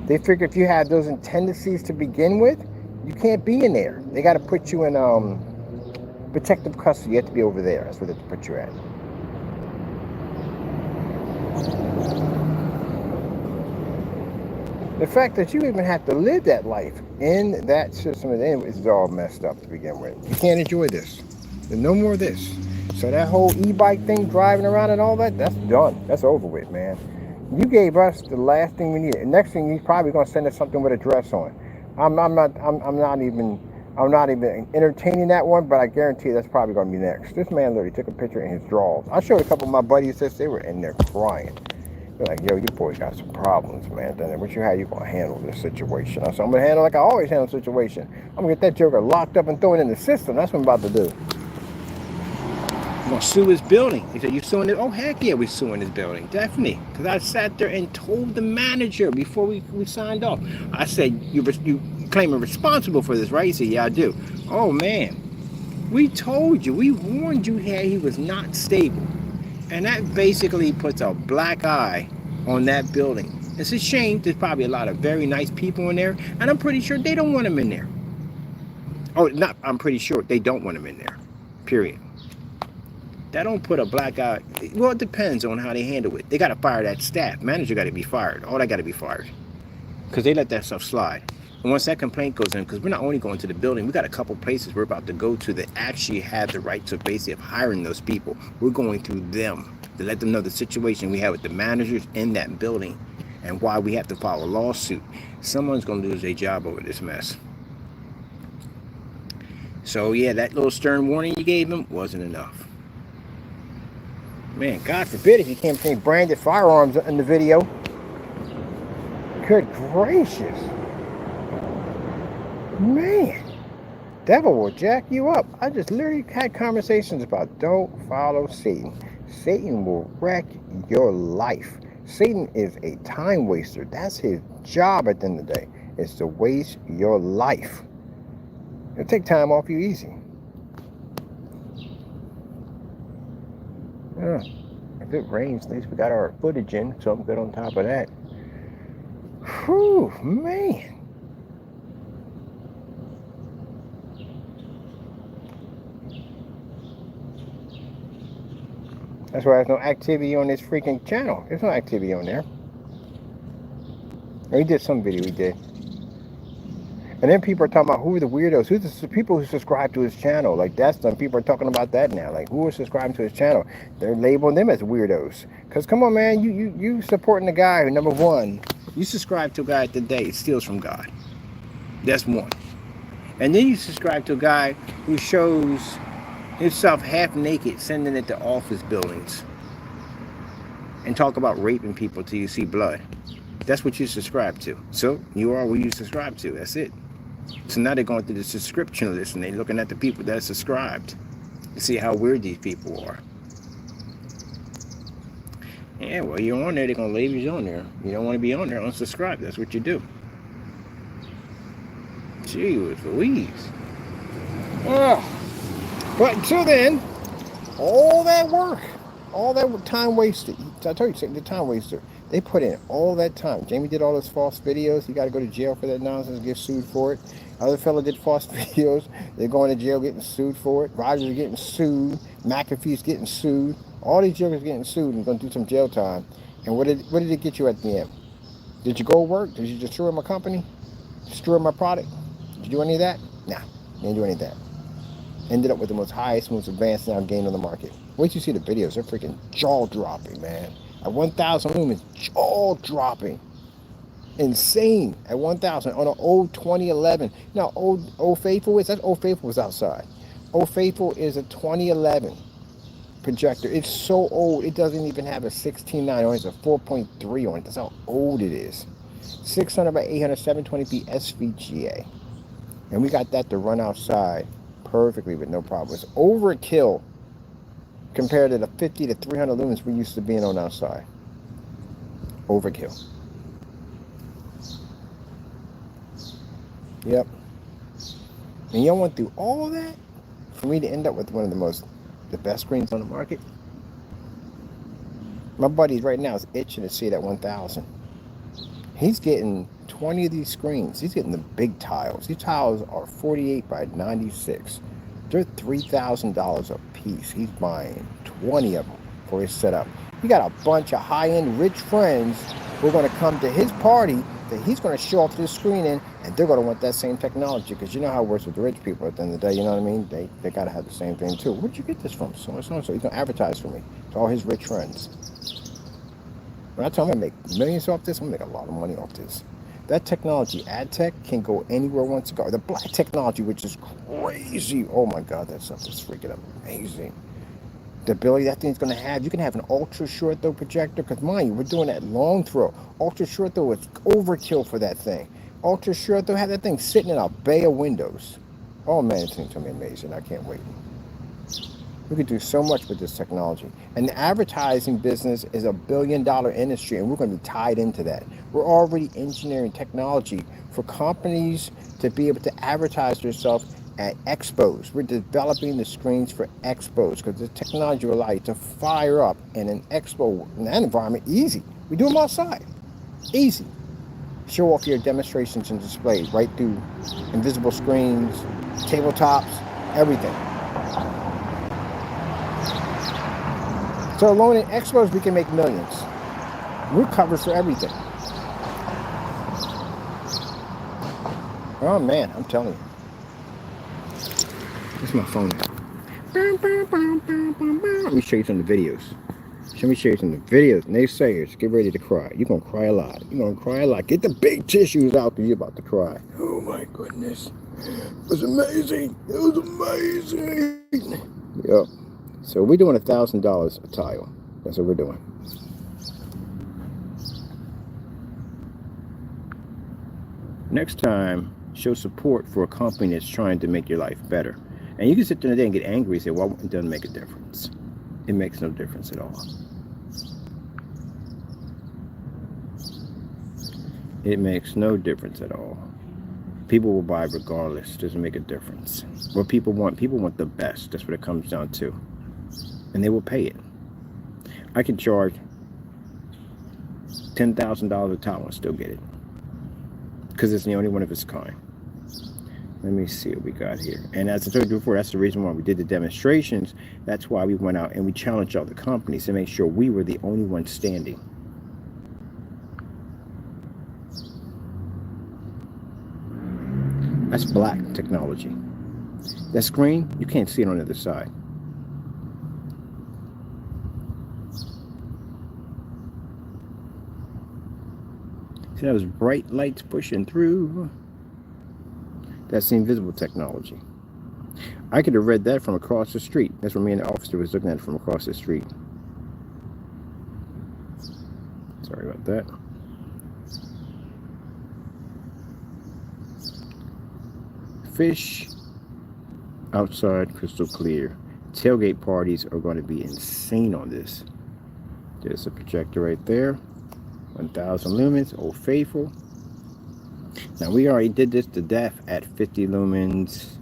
They figure if you have those tendencies to begin with, you can't be in there. They got to put you in protective custody. You have to be over there. That's where they have to put you at. The fact that you even have to live that life in that system is all messed up to begin with. You can't enjoy this. There's no more of this. So that whole e-bike thing, driving around and all that, that's done. That's over with, man. You gave us the last thing we needed. Next thing, you're probably gonna send us something with a dress on. I'm not even entertaining that one, but I guarantee that's probably gonna be next. This man literally took a picture in his drawers. I showed a couple of my buddies this. They were in there crying. They're like, yo, you boys got some problems, man. Then how you gonna handle this situation? I said, I'm gonna handle like I always handle the situation. I'm gonna get that joker locked up and throw it in the system. That's what I'm about to do. I'm gonna sue his building. He said, you suing it? Oh, heck yeah, we're suing his building. Definitely. Because I sat there and told the manager before we signed off. I said, you claim you're responsible for this, right? He said, yeah, I do. Oh, man. We told you. We warned you here he was not stable. And that basically puts a black eye on that building. It's a shame. There's probably a lot of very nice people in there, and I'm pretty sure they don't want them in there. Oh, not, I'm pretty sure they don't want them in there. Period. That don't put a black eye. Well, it depends on how they handle it. They got to fire that staff. Manager got to be fired. All that got to be fired. Because they let that stuff slide. And once that complaint goes in, because we're not only going to the building, we got a couple places we're about to go to that actually have the rights of basically of hiring those people. We're going through them to let them know the situation we have with the managers in that building and why we have to file a lawsuit. Someone's going to lose their job over this mess. So yeah, that little stern warning you gave them wasn't enough. Man, God forbid if you can't see branded firearms in the video. Good gracious. Man, devil will jack you up. I just literally had conversations about don't follow Satan. Satan will wreck your life. Satan is a time waster. That's his job at the end of the day, is to waste your life. It'll take time off you easy. Yeah. If it rains, at least we got our footage in, so I'm good on top of that. Whew, man. That's why there's no activity on this freaking channel. There's no activity on there. We did some video, we did. And then people are talking about who are the weirdos, who's the people who subscribe to his channel. Like that's the people are talking about that now. Like who are subscribing to his channel? They're labeling them as weirdos. Cause come on, man, you supporting the guy who, number one, you subscribe to a guy today steals from God. That's one. And then you subscribe to a guy who shows himself half naked, sending it to office buildings, and talk about raping people till you see blood. That's what you subscribe to. So you are what you subscribe to. That's it. So now they're going through the subscription list and they're looking at the people that are subscribed to see how weird these people are. Yeah, well, you're on there, they're going to leave you on there. You don't want to be on there, unsubscribe. That's what you do. Gee whiz Louise. Oh. But until then, all that work, all that time wasted. I told you, the time waster. They put in all that time. Jamie did all those false videos. He got to go to jail for that nonsense, get sued for it. Other fella did false videos. They're going to jail getting sued for it. Rogers getting sued. McAfee's getting sued. All these jokers getting sued and going to do some jail time. And what did it get you at the end? Did you go work? Did you destroy my company? Destroy my product? Did you do any of that? Nah, you didn't do any of that. Ended up with the most highest, most advanced now game on the market. Wait till you see the videos. They're freaking jaw-dropping, man. At 1,000 lumens, jaw-dropping. Insane. At 1,000 on an old 2011. Now, old Faithful is, that Old Faithful was outside. Old Faithful is a 2011 projector. It's so old, it doesn't even have a 16:9 on it. It's a 4.3 on it. That's how old it is. 600 by 800, 720p SVGA. And we got that to run outside perfectly with no problem. It's overkill compared to the 50 to 300 lumens we used to being on outside. Overkill. Yep. And y'all went through all of that for me to end up with one of the best screens on the market. My buddy right now is itching to see that 1,000. He's getting 20 of these screens. He's getting the big tiles. These tiles are 48 by 96. They're $3,000 a piece. He's buying 20 of them for his setup. He got a bunch of high-end rich friends who are going to come to his party that he's going to show off this screen in, and they're going to want that same technology, because you know how it works with the rich people at the end of the day, you know what I mean? They got to have the same thing too. Where'd you get this from? So he's going to advertise for me to all his rich friends. When I tell him I make millions off this, I'm going to make a lot of money off this. That technology, ad tech, can go anywhere it wants to go. The black technology, which is crazy. Oh my God, that stuff is freaking amazing. The ability that thing's going to have, you can have an ultra short throw projector, because mind you, we're doing that long throw. Ultra short throw is overkill for that thing. Ultra short throw, have that thing sitting in a bay of windows. Oh man, it's going to be amazing. I can't wait. We could do so much with this technology. And the advertising business is a $1 billion industry, and we're going to be tied into that. We're already engineering technology for companies to be able to advertise themselves at expos. We're developing the screens for expos because the technology will allow you to fire up in an expo, in that environment, easy. We do them outside, easy. Show off your demonstrations and displays right through invisible screens, tabletops, everything. So alone in expos, we can make millions. We're covered for everything. Oh man, I'm telling you. Where's my phone at? Let me show you some of the videos. Let me show you some of the videos. Naysayers, get ready to cry. You're going to cry a lot. You're going to cry a lot. Get the big tissues out there. You're about to cry. Oh my goodness. It was amazing. It was amazing. Yep. So we're doing $1,000 a tile. That's what we're doing. Next time, show support for a company that's trying to make your life better. And you can sit there today and get angry and say, well, it doesn't make a difference. It makes no difference at all. It makes no difference at all. People will buy regardless. It doesn't make a difference. What people want the best. That's what it comes down to. And they will pay it. I can charge $10,000 a tile and still get it. Because it's the only one of its kind. Let me see what we got here. And as I told you before, that's the reason why we did the demonstrations. That's why we went out and we challenged all the companies to make sure we were the only ones standing. That's black technology. That screen, you can't see it on the other side. See those bright lights pushing through? That's the invisible technology. I could have read that from across the street. That's where me and the officer was looking at it from across the street. Sorry about that. Fish outside, crystal clear. Tailgate parties are going to be insane on this. There's a projector right there. 1,000 lumens, Old Faithful. Now we already did this to death at 50 lumens.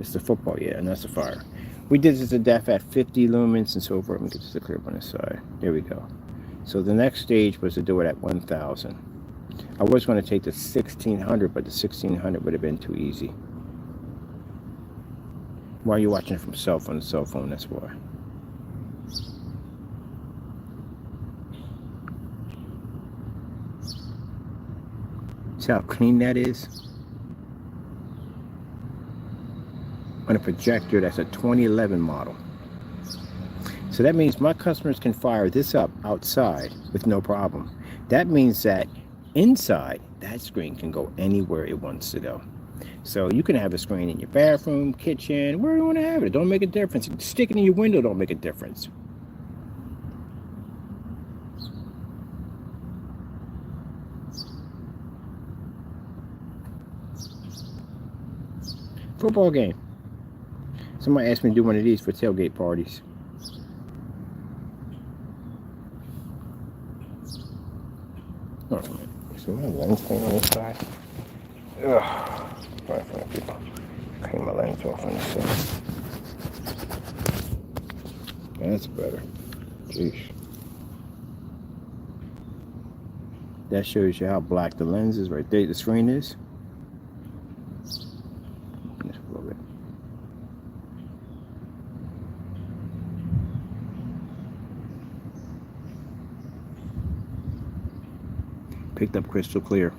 It's the football, yeah, and that's the fire. We did this to death at 50 lumens and so forth. Let me get this to clear up on this side. There we go. So the next stage was to do it at 1,000. I was going to take the 1,600, but the 1,600 would have been too easy. While you're watching it from cell phone to cell phone, that's why. See how clean that is? On a projector, that's a 2011 model. So that means my customers can fire this up outside with no problem. That means that inside, that screen can go anywhere it wants to go. So you can have a screen in your bathroom, kitchen, where you want to have it. It don't make a difference. Stick it in your window don't make a difference. Football game. Somebody asked me to do one of these for tailgate parties. Oh, so my lens thing on this side. Ugh. Right in front of people. Clean my lens off on this side. That's better. Jeez. That shows you how black the lens is right there. The screen is. Just a little bit. Picked up crystal clear.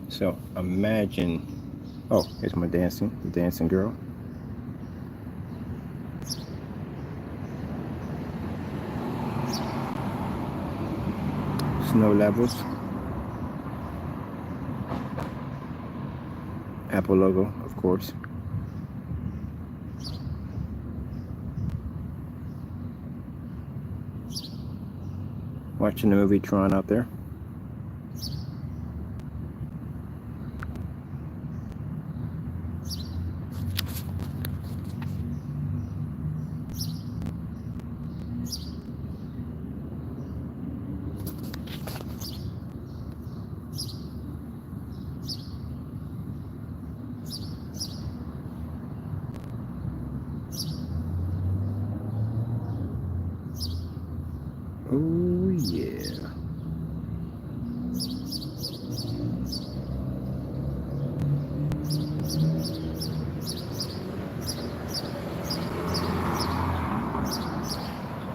So imagine, oh, here's my the dancing girl. Snow levels. Apple logo, of course. Watching the movie Tron out there.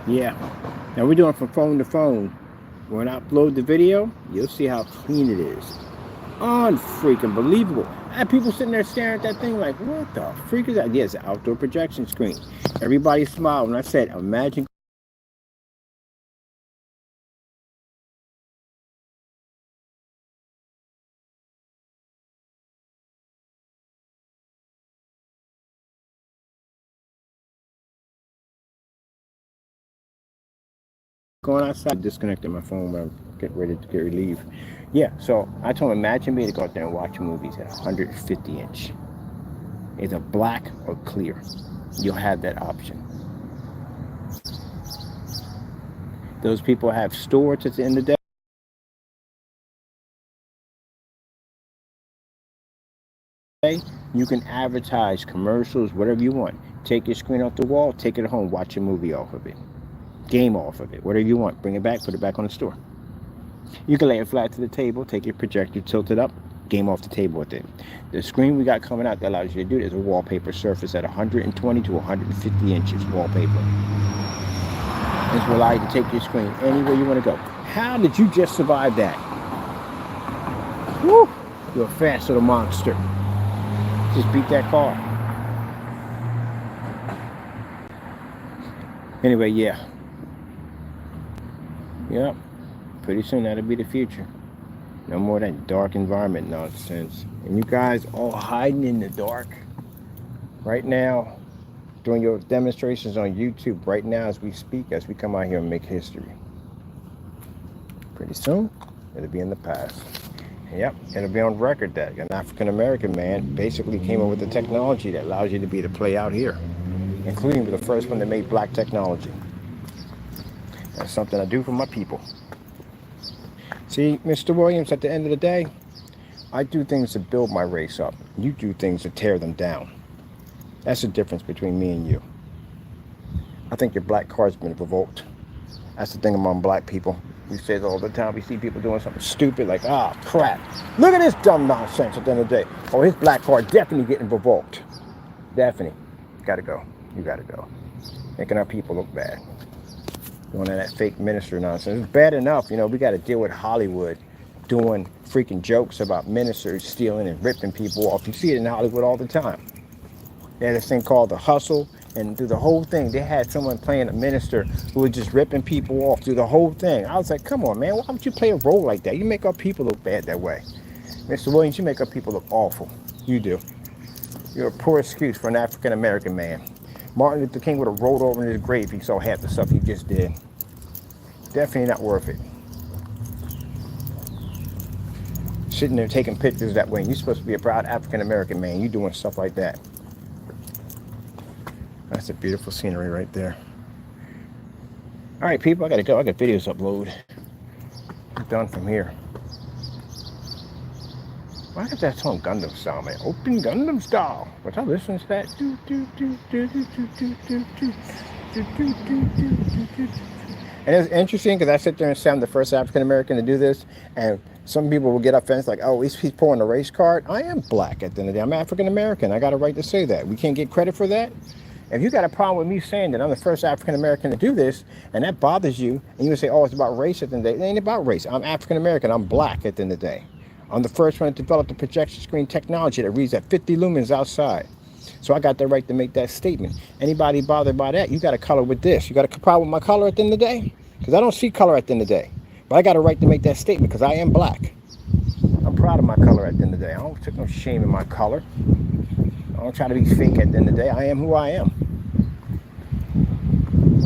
Yeah. Now we're doing from phone to phone. When I upload the video, you'll see how clean it is. Unfreaking believable. I had people sitting there staring at that thing like, what the freak is that? Yeah, it's an outdoor projection screen. Everybody smiled when I said, imagine going outside. Disconnected my phone when I get ready to leave. Yeah, so I told him, imagine me to go out there and watch movies at 150 inch. Either black or clear. You'll have that option. Those people have storage at the end of the day. You can advertise commercials, whatever you want. Take your screen off the wall, take it home, watch a movie off of it. Game off of it, whatever you want. Bring it back, put it back on the store. You can lay it flat to the table, take your projector, tilt it up, game off the table with it. The screen we got coming out that allows you to do it is a wallpaper surface at 120 to 150 inches wallpaper. This will allow you to take your screen anywhere you want to go. How did you just survive that? Woo! You're a fast little monster. Just beat that car. Anyway, yeah. Yep. Pretty soon that'll be the future. No more of that dark environment nonsense. And you guys all hiding in the dark right now, doing your demonstrations on YouTube right now as we speak, as we come out here and make history. Pretty soon, it'll be in the past. Yep, it'll be on record that an African-American man basically came up with the technology that allows you to be able to play out here, including the first one that made black technology. That's something I do for my people. See, Mr. Williams, at the end of the day, I do things to build my race up. You do things to tear them down. That's the difference between me and you. I think your black card's been revoked. That's the thing among black people. We say it all the time. We see people doing something stupid like, ah, crap. Look at this dumb nonsense at the end of the day. Oh, his black card definitely getting revoked. Definitely. Gotta go. You gotta go. Making our people look bad. Doing that fake minister nonsense. It's bad enough, you know, we gotta deal with Hollywood doing freaking jokes about ministers stealing and ripping people off. You see it in Hollywood all the time. They had this thing called The Hustle, and through the whole thing, they had someone playing a minister who was just ripping people off through the whole thing. I was like, come on, man, why would you play a role like that? You make our people look bad that way. Mr. Williams, you make our people look awful. You do. You're a poor excuse for an African-American man. Martin Luther King would have rolled over in his grave if he saw half the stuff he just did. Definitely not worth it. Sitting there taking pictures that way, and you're supposed to be a proud African-American man. You doing stuff like that. That's a beautiful scenery right there. All right, people, I gotta go. I got videos to upload. I'm done from here. Why is that song Gundam Style, man? Open Gundam Style. Was I listening to that? And it's interesting because I sit there and say I'm the first African American to do this, and some people will get offense like, oh, he's pulling a race card. I am black at the end of the day. I'm African American. I got a right to say that. We can't get credit for that. If you got a problem with me saying that I'm the first African American to do this, and that bothers you, and you say, oh, it's about race at the end of the day, it ain't about race. I'm African American. I'm black at the end of the day. I'm the first one to develop the projection screen technology that reads at 50 lumens outside. So I got the right to make that statement. Anybody bothered by that, you got a color with this. You got a problem with my color at the end of the day? Because I don't see color at the end of the day. But I got a right to make that statement because I am black. I'm proud of my color at the end of the day. I don't take no shame in my color. I don't try to be fake at the end of the day. I am who I am.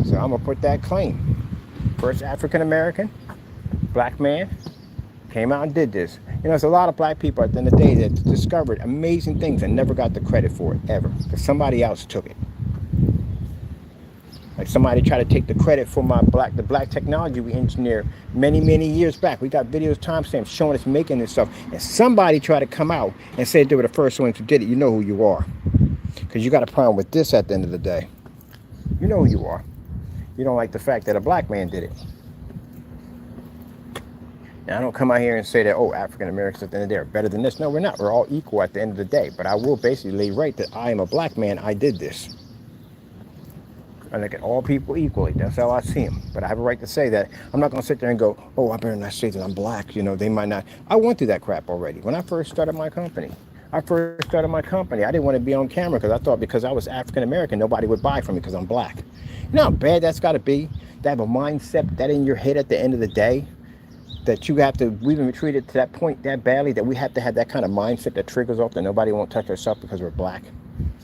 So I'm going to put that claim. First African American, black man, came out and did this. You know, there's a lot of black people at the end of the day that discovered amazing things and never got the credit for it, ever. Because somebody else took it. Like somebody tried to take the credit for the black technology we engineered many, many years back. We got videos, timestamps showing us making this stuff. And somebody tried to come out and say they were the first ones who did it. You know who you are. Because you got a problem with this at the end of the day. You know who you are. You don't like the fact that a black man did it. Now, I don't come out here and say that, oh, African Americans at the end of the day are better than this. No, we're not. We're all equal at the end of the day. But I will basically lay right that I am a black man. I did this. I look at all people equally. That's how I see them. But I have a right to say that. I'm not going to sit there and go, oh, I better not say that I'm black. They might not. I went through that crap already. When I first started my company, I didn't want to be on camera because I thought because I was African American, nobody would buy from me because I'm black. You know how bad that's got to be? To have a mindset that in your head at the end of the day, that we've been treated to that point that badly that we have to have that kind of mindset that triggers off that nobody won't touch our stuff because we're black.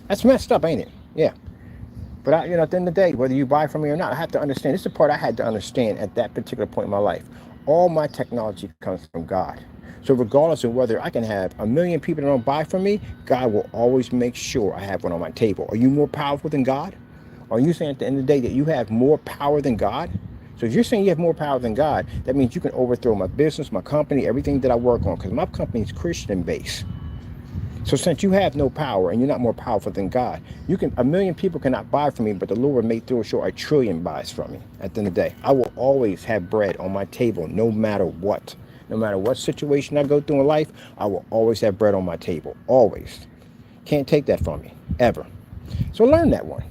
That's messed up, ain't it? Yeah. But at the end of the day, whether you buy from me or not, I have to understand. This is the part I had to understand at that particular point in my life. All my technology comes from God. So regardless of whether I can have 1 million people that don't buy from me, God will always make sure I have one on my table. Are you more powerful than God? Are you saying at the end of the day that you have more power than God? So if you're saying you have more power than God, that means you can overthrow my business, my company, everything that I work on, because my company is Christian based. So since you have no power and you're not more powerful than God, 1 million people cannot buy from me, but the Lord made through a show 1 trillion buys from me. At the end of the day, I will always have bread on my table, no matter what. No matter what situation I go through in life, I will always have bread on my table. Always. Can't take that from me, ever. So learn that one.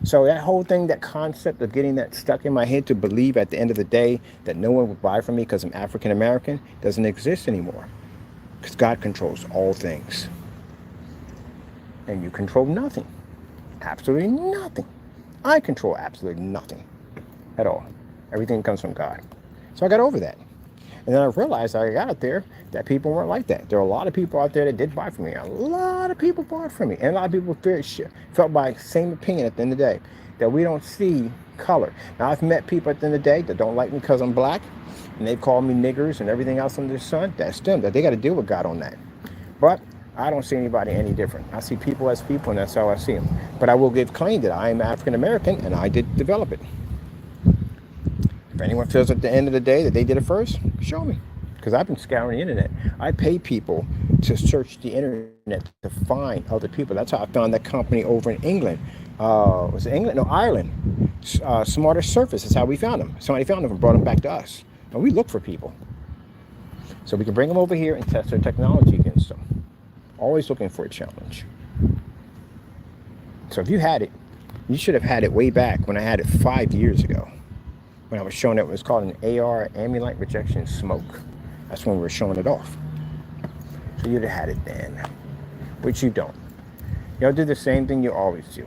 So that whole thing, that concept of getting that stuck in my head to believe at the end of the day that no one would buy from me because I'm African American doesn't exist anymore. Because God controls all things. And you control nothing. Absolutely nothing. I control absolutely nothing at all. Everything comes from God. So I got over that. And then I realized I got out there that people weren't like that. There are a lot of people out there that did buy from me. A lot of people bought from me. And a lot of people felt by the same opinion at the end of the day, that we don't see color. Now, I've met people at the end of the day that don't like me because I'm black, and they've called me niggers and everything else under the sun. That's them. That they got to deal with God on that. But I don't see anybody any different. I see people as people, and that's how I see them. But I will give claim that I am African American, and I did develop it. If anyone feels at the end of the day that they did it first, show me. Because I've been scouring the internet. I pay people to search the internet to find other people. That's how I found that company over in England. Was it England? No, Ireland. Smarter Surface is how we found them. Somebody found them and brought them back to us. And we look for people. So we can bring them over here and test their technology against them. Always looking for a challenge. So if you had it, you should have had it way back when I had it 5 years ago. When I was showing it was called an AR, ambient rejection smoke. That's when we were showing it off. So you'd have had it then, which you don't. You'll do the same thing you always do.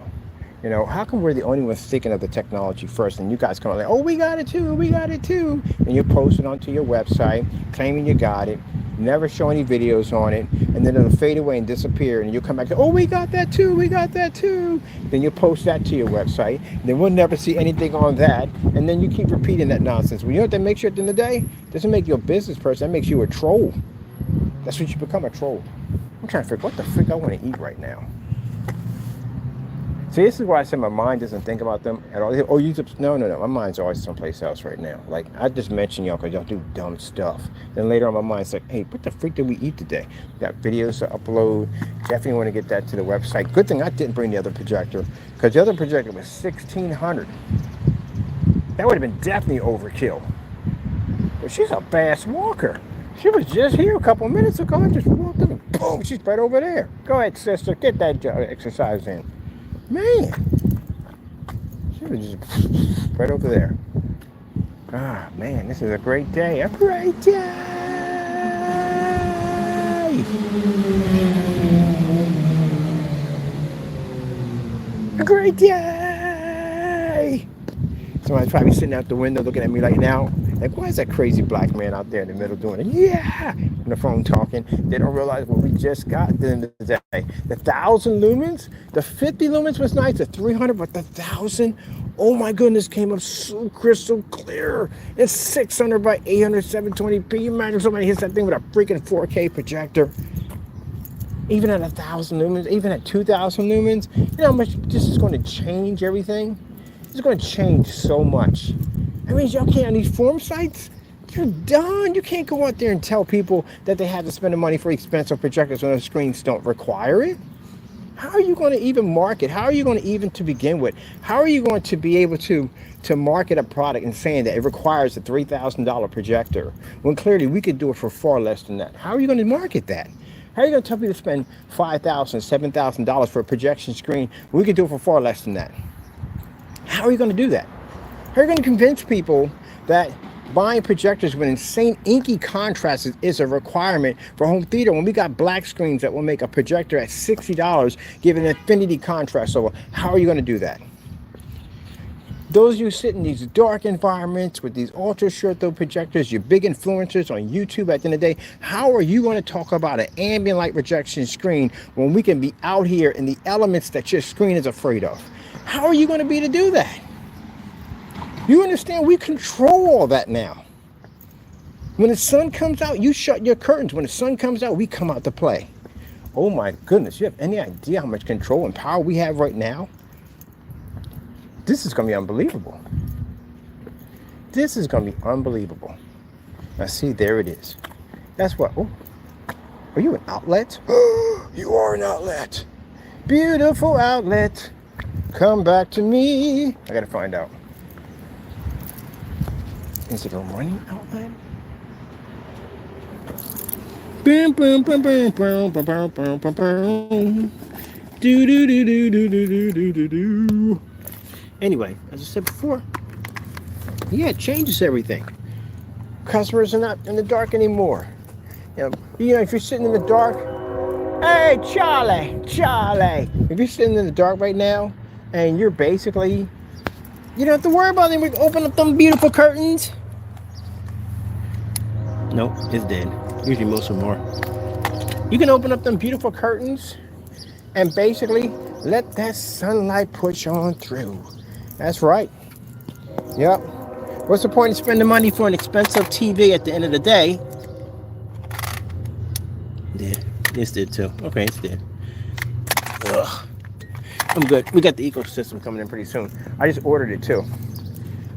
How come we're the only ones thinking of the technology first and you guys come out like, oh, we got it too, and you post it onto your website claiming you got it, never show any videos on it, and then it'll fade away and disappear, and you'll come back and, oh, we got that too. Then you post that to your website, and then we'll never see anything on that, and then you keep repeating that nonsense. Well, you know what that makes you at the end of the day? It doesn't make you a business person, that makes you a troll. That's what you become, a troll. I'm trying to figure what the frick I want to eat right now. See, this is why I said my mind doesn't think about them at all. Oh, no. My mind's always someplace else right now. Like, I just mentioned y'all because y'all do dumb stuff. Then later on, my mind's like, hey, what the freak did we eat today? Got videos to upload. Definitely want to get that to the website. Good thing I didn't bring the other projector because the other projector was $1,600. That would have been definitely overkill. But she's a fast walker. She was just here a couple of minutes ago. I just walked in and boom, she's right over there. Go ahead, sister. Get that exercise in. Man, she was just right over there. Ah, man, this is a great day. A great day! A great day! Somebody's probably sitting out the window looking at me right now. Like, why is that crazy black man out there in the middle doing it? Yeah! On the phone talking. They don't realize what we just got at the end of the day. The 1,000 lumens, the 50 lumens was nice, the 300, but the 1,000, oh my goodness, came up so crystal clear. It's 600 by 800, 720p. Imagine somebody hits that thing with a freaking 4K projector. Even at 1,000 lumens, even at 2,000 lumens, you know how much this is going to change everything? It's going to change so much. That means y'all can't on these forum sites. You're done. You can't go out there and tell people that they have to spend the money for expensive projectors when the screens don't require it. How are you going to even market? How are you going to even to begin with? How are you going to be able to market a product and saying that it requires a $3,000 projector when clearly we could do it for far less than that? How are you going to market that? How are you going to tell people to spend $5,000, $7,000 for a projection screen? We could do it for far less than that. How are you going to do that? How are you going to convince people that buying projectors with insane inky contrast is a requirement for home theater when we got black screens that will make a projector at $60 give an infinity contrast? So how are you going to do that? Those of you sit in these dark environments with these ultra short throw projectors, you're big influencers on YouTube at the end of the day, how are you going to talk about an ambient light projection screen when we can be out here in the elements that your screen is afraid of? How are you going to be to do that? You understand, we control all that now. When the sun comes out, you shut your curtains. When the sun comes out, we come out to play. Oh my goodness, you have any idea how much control and power we have right now? This is going to be unbelievable. This is going to be unbelievable. Now see, there it is. That's what, oh, are you an outlet? You are an outlet. Beautiful outlet. Come back to me. I got to find out. Is it a running outlet? Boom, boom, boom, boom, boom, boom, boom, boom, boom, boom. Do, do, do, do, do, do, do, do, do. Anyway, as I said before, yeah, it changes everything. Customers are not in the dark anymore. You know, if you're sitting in the dark, hey, Charlie. If you're sitting in the dark right now and you're basically, you don't have to worry about it. We can open up them beautiful curtains. Nope, it's dead. Usually most of them are. You can open up them beautiful curtains and basically let that sunlight push on through. That's right. Yep. What's the point of spending money for an expensive TV at the end of the day? Dead. It's dead too. Okay, it's dead. Ugh. I'm good. We got the ecosystem coming in pretty soon. I just ordered it too.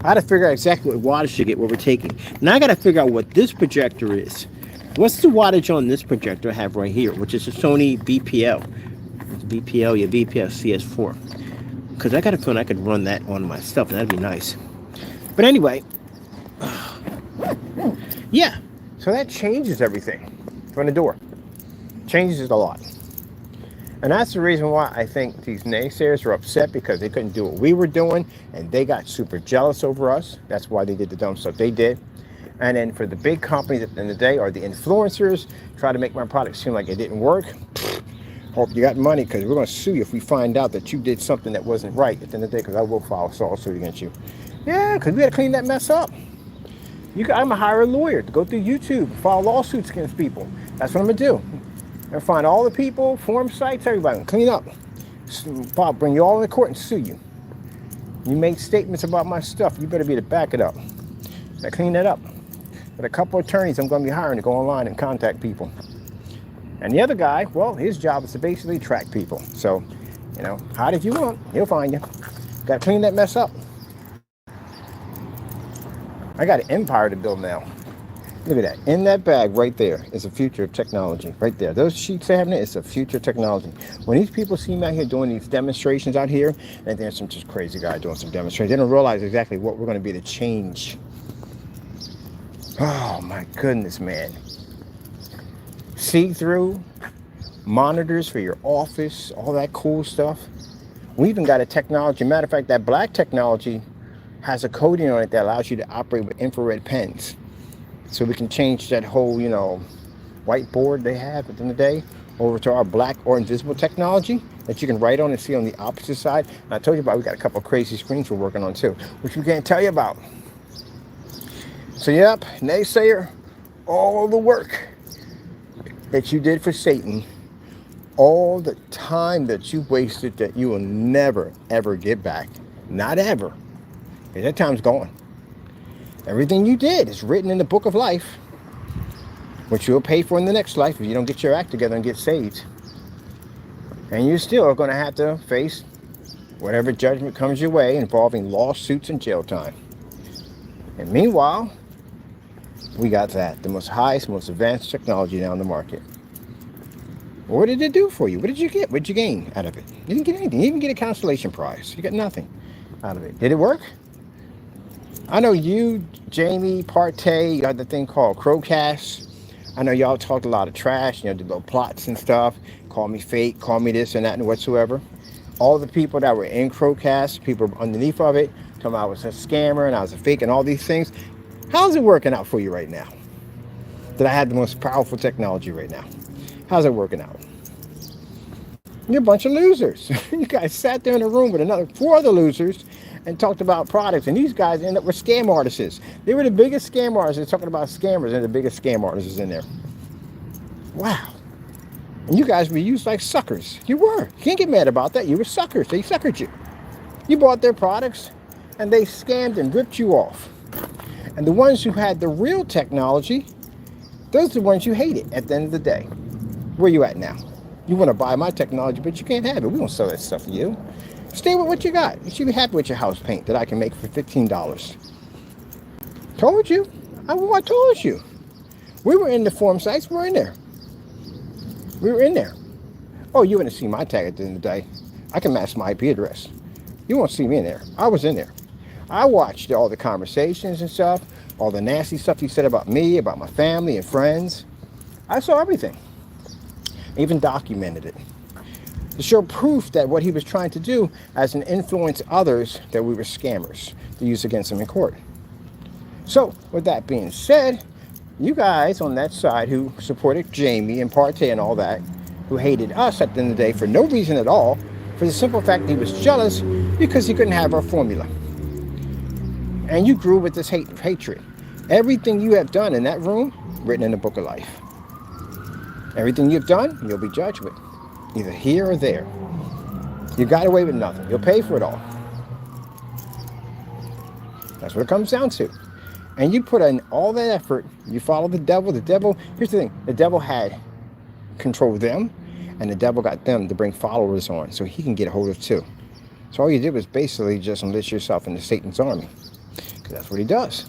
I had to figure out exactly what wattage to get, what we're taking. Now I got to figure out what this projector is. What's the wattage on this projector I have right here, which is a Sony BPL. It's BPL, yeah, BPL CS4. Because I got a feeling I could run that on my stuff, and that'd be nice. But anyway, yeah, so that changes everything from the door. Changes it a lot. And that's the reason why I think these naysayers are upset, because they couldn't do what we were doing, and they got super jealous over us. That's why they did the dumb stuff they did. And then for the big companies at the end of the day, or the influencers, try to make my product seem like it didn't work. Hope you got money, because we're going to sue you if we find out that you did something that wasn't right at the end of the day, because I will file a lawsuit against you. Yeah, because we got to clean that mess up. I'm going to hire a lawyer to go through YouTube, file lawsuits against people. That's what I'm going to do. I'm going to find all the people, forum sites, everybody, and clean up. I'll bring you all in the court and sue you. You made statements about my stuff. You better be to back it up. I clean that up. But a couple of attorneys I'm going to be hiring to go online and contact people. And the other guy, well, his job is to basically track people. So, hide if you want, he'll find you. Got to clean that mess up. I got an empire to build now. Look at that. In that bag right there is the future of technology. Right there. Those sheets they have in it, it's the future of technology. When these people see me out here doing these demonstrations out here, and there's some just crazy guy doing some demonstrations, they don't realize exactly what we're going to be to change. Oh my goodness, man. See-through monitors for your office, all that cool stuff. We even got a technology. Matter of fact, that black technology has a coating on it that allows you to operate with infrared pens. So we can change that whole, whiteboard they have at the end of the day over to our black or invisible technology that you can write on and see on the opposite side. And I told you about, we got a couple of crazy screens we're working on too, which we can't tell you about. So yep, naysayer, all the work that you did for Satan, all the time that you wasted that you will never, ever get back. Not ever. Because that time's gone. Everything you did is written in the book of life, which you'll pay for in the next life if you don't get your act together and get saved. And you still are going to have to face whatever judgment comes your way involving lawsuits and jail time. And meanwhile, we got that, the most highest, most advanced technology now in the market. What did it do for you? What did you get? What did you gain out of it? You didn't get anything. You didn't get a consolation prize. You got nothing out of it. Did it work? I know you, Jamie, Partey, you got the thing called Crowcast. I know y'all talked a lot of trash, did little plots and stuff. Call me fake, call me this and that and whatsoever. All the people that were in Crowcast, people underneath of it, talking about I was a scammer and I was a fake and all these things. How's it working out for you right now? That I had the most powerful technology right now. How's it working out? You're a bunch of losers. You guys sat there in a room with another 4 other losers and talked about products. And these guys ended up with scam artists. They were the biggest scam artists talking about scammers, and the biggest scam artists in there. Wow. And you guys were used like suckers. You were. You can't get mad about that. You were suckers. They suckered you. You bought their products and they scammed and ripped you off. And the ones who had the real technology, those are the ones you hated at the end of the day. Where you at now? You want to buy my technology, but you can't have it. We don't sell that stuff to you. Stay with what you got. You should be happy with your house paint that I can make for $15. Told you. I told you. We were in the form sites. We're in there. We were in there. Oh, you wouldn't see my tag at the end of the day. I can match my IP address. You won't see me in there. I was in there. I watched all the conversations and stuff, all the nasty stuff he said about me, about my family and friends. I saw everything. Even documented it. To show proof that what he was trying to do as an influence others that we were scammers to use against him in court. So, with that being said, you guys on that side who supported Jamie and Partey and all that, who hated us at the end of the day for no reason at all, for the simple fact that he was jealous because he couldn't have our formula. And you grew with this hatred. Everything you have done in that room, written in the book of life. Everything you've done, you'll be judged with. Either here or there. You got away with nothing. You'll pay for it all. That's what it comes down to. And you put in all that effort. You follow the devil. The devil, here's the thing. The devil had control of them. And the devil got them to bring followers on so he can get a hold of too. So all you did was basically just enlist yourself into Satan's army. Because that's what he does.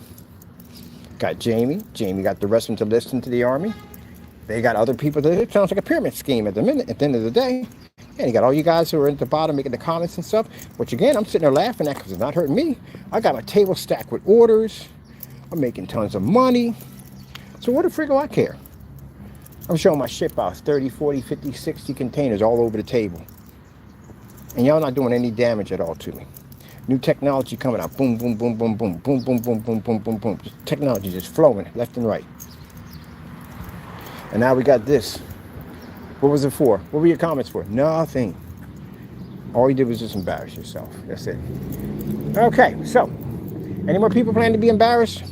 Got Jamie. Jamie got the rest of them to listen to the army. They got other people that it sounds like a pyramid scheme at the end of the day. And you got all you guys who are at the bottom making the comments and stuff, which again, I'm sitting there laughing at because it's not hurting me. I got my table stacked with orders. I'm making tons of money. So what the frig do I care? I'm showing my ship out 30, 40, 50, 60 containers all over the table. And y'all not doing any damage at all to me. New technology coming out. Boom, boom, boom, boom, boom, boom, boom, boom, boom, boom, boom, boom. Technology just flowing left and right. And now we got this. What was it for? What were your comments for? Nothing. All you did was just embarrass yourself. That's it. Okay, so any more people planning to be embarrassed?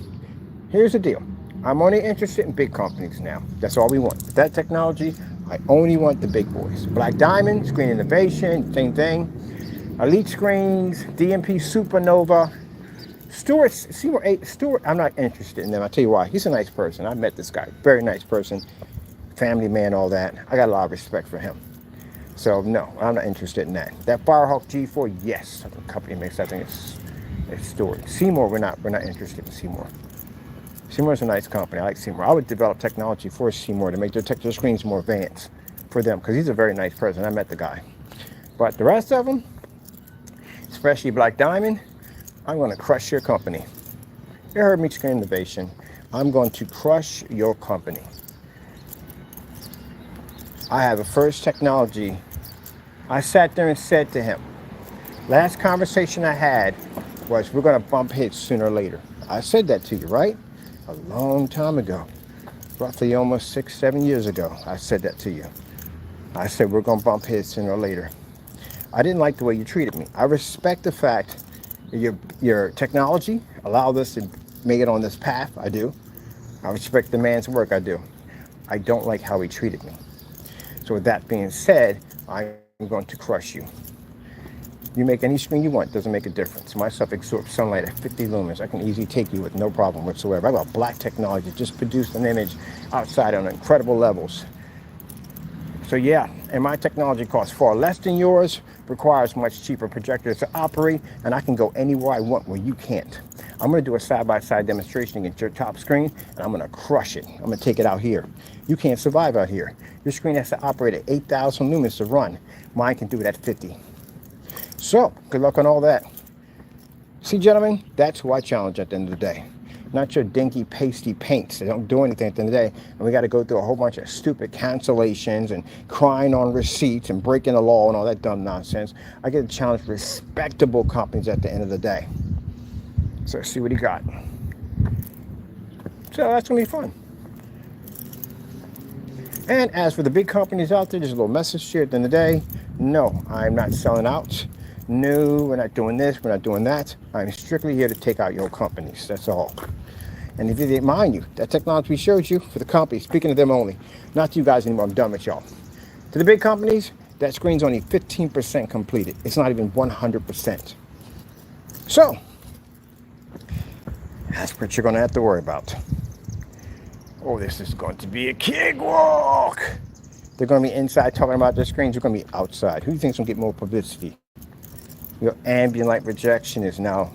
Here's the deal. I'm only interested in big companies now. That's all we want. With that technology, I only want the big boys. Black Diamond, Screen Innovation, same thing. Elite Screens, DMP Supernova. Stuart, I'm not interested in them. I'll tell you why. He's a nice person. I met this guy. Very nice person. Family man, all that. I got a lot of respect for him. So, no, I'm not interested in that. That Firehawk G4, yes. The company makes that thing. It's Stuart. Seymour, we're not interested in Seymour. Seymour's a nice company. I like Seymour. I would develop technology for Seymour to make their screens more advanced for them because he's a very nice person. I met the guy. But the rest of them, especially Black Diamond, I'm going to crush your company. You heard me, Screen Innovation. I'm going to crush your company. I have a first technology. I sat there and said to him, last conversation I had was we're going to bump heads sooner or later. I said that to you, right? A long time ago. Roughly almost 6, 7 years ago, I said that to you. I said we're going to bump heads sooner or later. I didn't like the way you treated me. I respect the fact your technology allowed us to make it on this path. I do. I respect the man's work. I do. I don't like how he treated me. So with that being said, I'm going to crush you. You make any screen you want, doesn't make a difference. My stuff absorbs sunlight at 50 lumens. I can easily take you with no problem whatsoever. I got black technology, just produced an image outside on incredible levels. So yeah, and my technology costs far less than yours, requires much cheaper projectors to operate, and I can go anywhere I want where you can't. I'm going to do a side-by-side demonstration against your top screen, and I'm going to crush it. I'm going to take it out here. You can't survive out here. Your screen has to operate at 8,000 lumens to run. Mine can do it at 50. So, good luck on all that. See, gentlemen, that's who I challenge at the end of the day. not your dinky, pasty paints. They don't do anything at the end of the day. And we got to go through a whole bunch of stupid cancellations and crying on receipts and breaking the law and all that dumb nonsense. I get to challenge respectable companies at the end of the day. So see what he got. So that's going to be fun. And as for the big companies out there, there's a little message here at the end of the day. No, I'm not selling out. No, we're not doing this. We're not doing that. I'm strictly here to take out your companies. That's all. And if you didn't mind you, that technology we showed you for the companies, speaking of them only, not to you guys anymore, I'm done with y'all. To the big companies, that screen's only 15% completed. It's not even 100%. So, that's what you're going to have to worry about. Oh, this is going to be a cakewalk. They're going to be inside talking about their screens. You're going to be outside. Who do you think is going to get more publicity? Your ambient light projection is now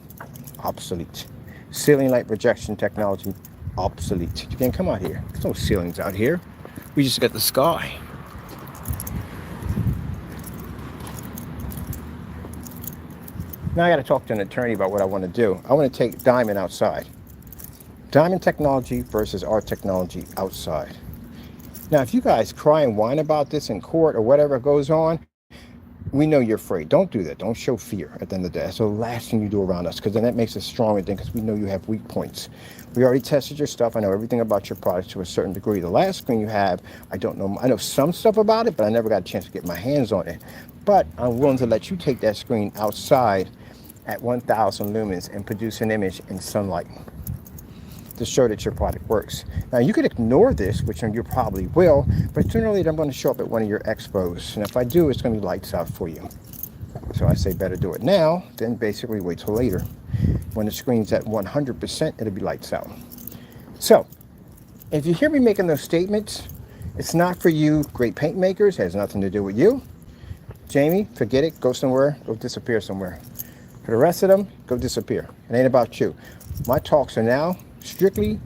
obsolete. Ceiling light projection technology, obsolete. You can't come out here. There's no ceilings out here. We just got the sky. Now I got to talk to an attorney about what I want to do. I want to take Diamond outside. Diamond technology versus our technology outside. Now, if you guys cry and whine about this in court or whatever goes on, we know you're afraid. Don't do that. Don't show fear at the end of the day. That's the last thing you do around us, because then that makes us stronger then, because we know you have weak points. We already tested your stuff. I know everything about your product to a certain degree. The last screen you have, I don't know. I know some stuff about it, but I never got a chance to get my hands on it. But I'm willing to let you take that screen outside at 1,000 lumens and produce an image in sunlight to show that your product works. Now, you could ignore this, which you probably will, but sooner or later I'm going to show up at one of your expos. And if I do, it's going to be lights out for you. So I say better do it now than basically wait till later. When the screen's at 100%, it'll be lights out. So, if you hear me making those statements, it's not for you great paint makers. It has nothing to do with you. Jamie, forget it. Go somewhere. Go disappear somewhere. For the rest of them, go disappear. It ain't about you. My talks are now strictly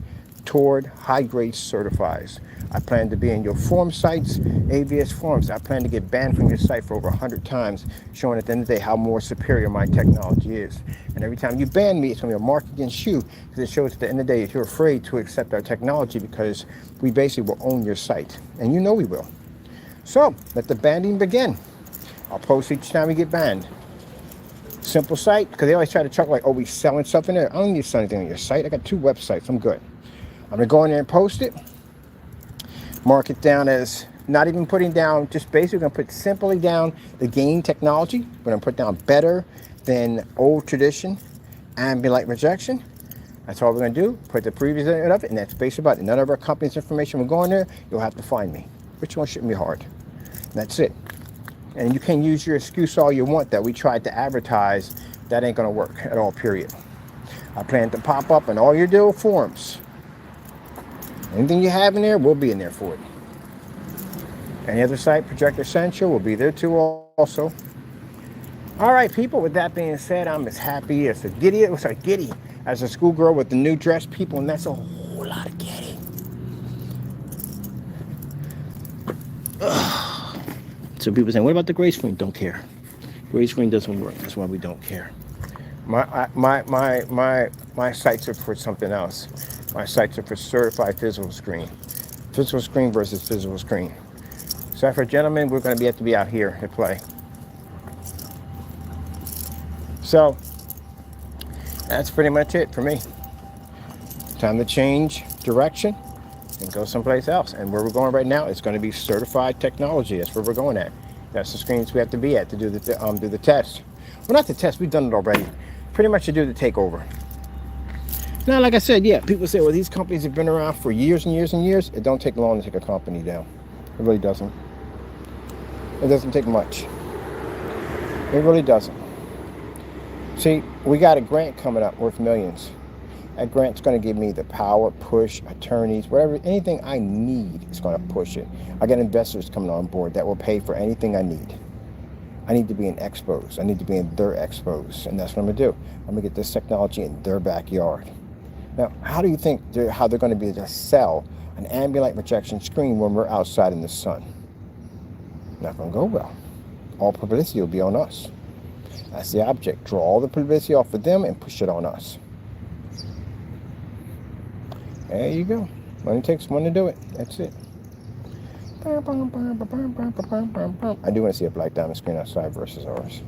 toward high-grade certifies. I plan to be in your forum sites, ABS forums. I plan to get banned from your site for over 100 times, showing at the end of the day how more superior my technology is. And every time you ban me, it's going to be a mark against you, because it shows at the end of the day that you're afraid to accept our technology, because we basically will own your site. And you know we will. So, let the banning begin. I'll post each time we get banned. Simple site, because they always try to chuck like, oh, we selling stuff in there. I don't need to sell anything on your site. I got 2 websites. I'm good. I'm going to go in there and post it. Mark it down as not even putting down, just basically going to put simply down the gain technology. We're going to put down better than old tradition, ambient light projection. That's all we're going to do. Put the previous of it, and that's basically about it. None of our company's information will go in there. You'll have to find me. Which one shouldn't be hard? And that's it. And you can use your excuse all you want that we tried to advertise. That ain't going to work at all, period. I plan to pop up in all your deal forums. Anything you have in there, we'll be in there for it. Any other site, Project Essential, will be there too also. All right, people, with that being said, I'm as happy as giddy as a schoolgirl with the new dress, people, and that's a whole lot of giddy. So people saying, what about the gray screen? Don't care. Gray screen doesn't work. That's why we don't care. My sites are for something else. My sites are for certified physical screen. Physical screen versus physical screen. So for gentlemen, we're going to have to be out here to play. So that's pretty much it for me. Time to change direction and go someplace else. And where we're going right now, it's going to be certified technology. That's where we're going at. That's the screens we have to be at to do the test. Well, not the test. We've done it already. Pretty much to do the takeover. Now, like I said, yeah, people say, well, these companies have been around for years and years and years. It don't take long to take a company down. It really doesn't. It doesn't take much. It really doesn't. See, we got a grant coming up worth millions. That grant's going to give me the power, push, attorneys, whatever, anything I need is going to push it. I got investors coming on board that will pay for anything I need. I need to be in expos. I need to be in their expos, and that's what I'm going to do. I'm going to get this technology in their backyard. Now, how do you think how they're going to be able to sell an ambient light projection screen when we're outside in the sun? Not going to go well. All publicity will be on us. That's the object. Draw all the publicity off of them and push it on us. There you go. Only takes one to do it. That's it. I do want to see a black diamond screen outside versus ours.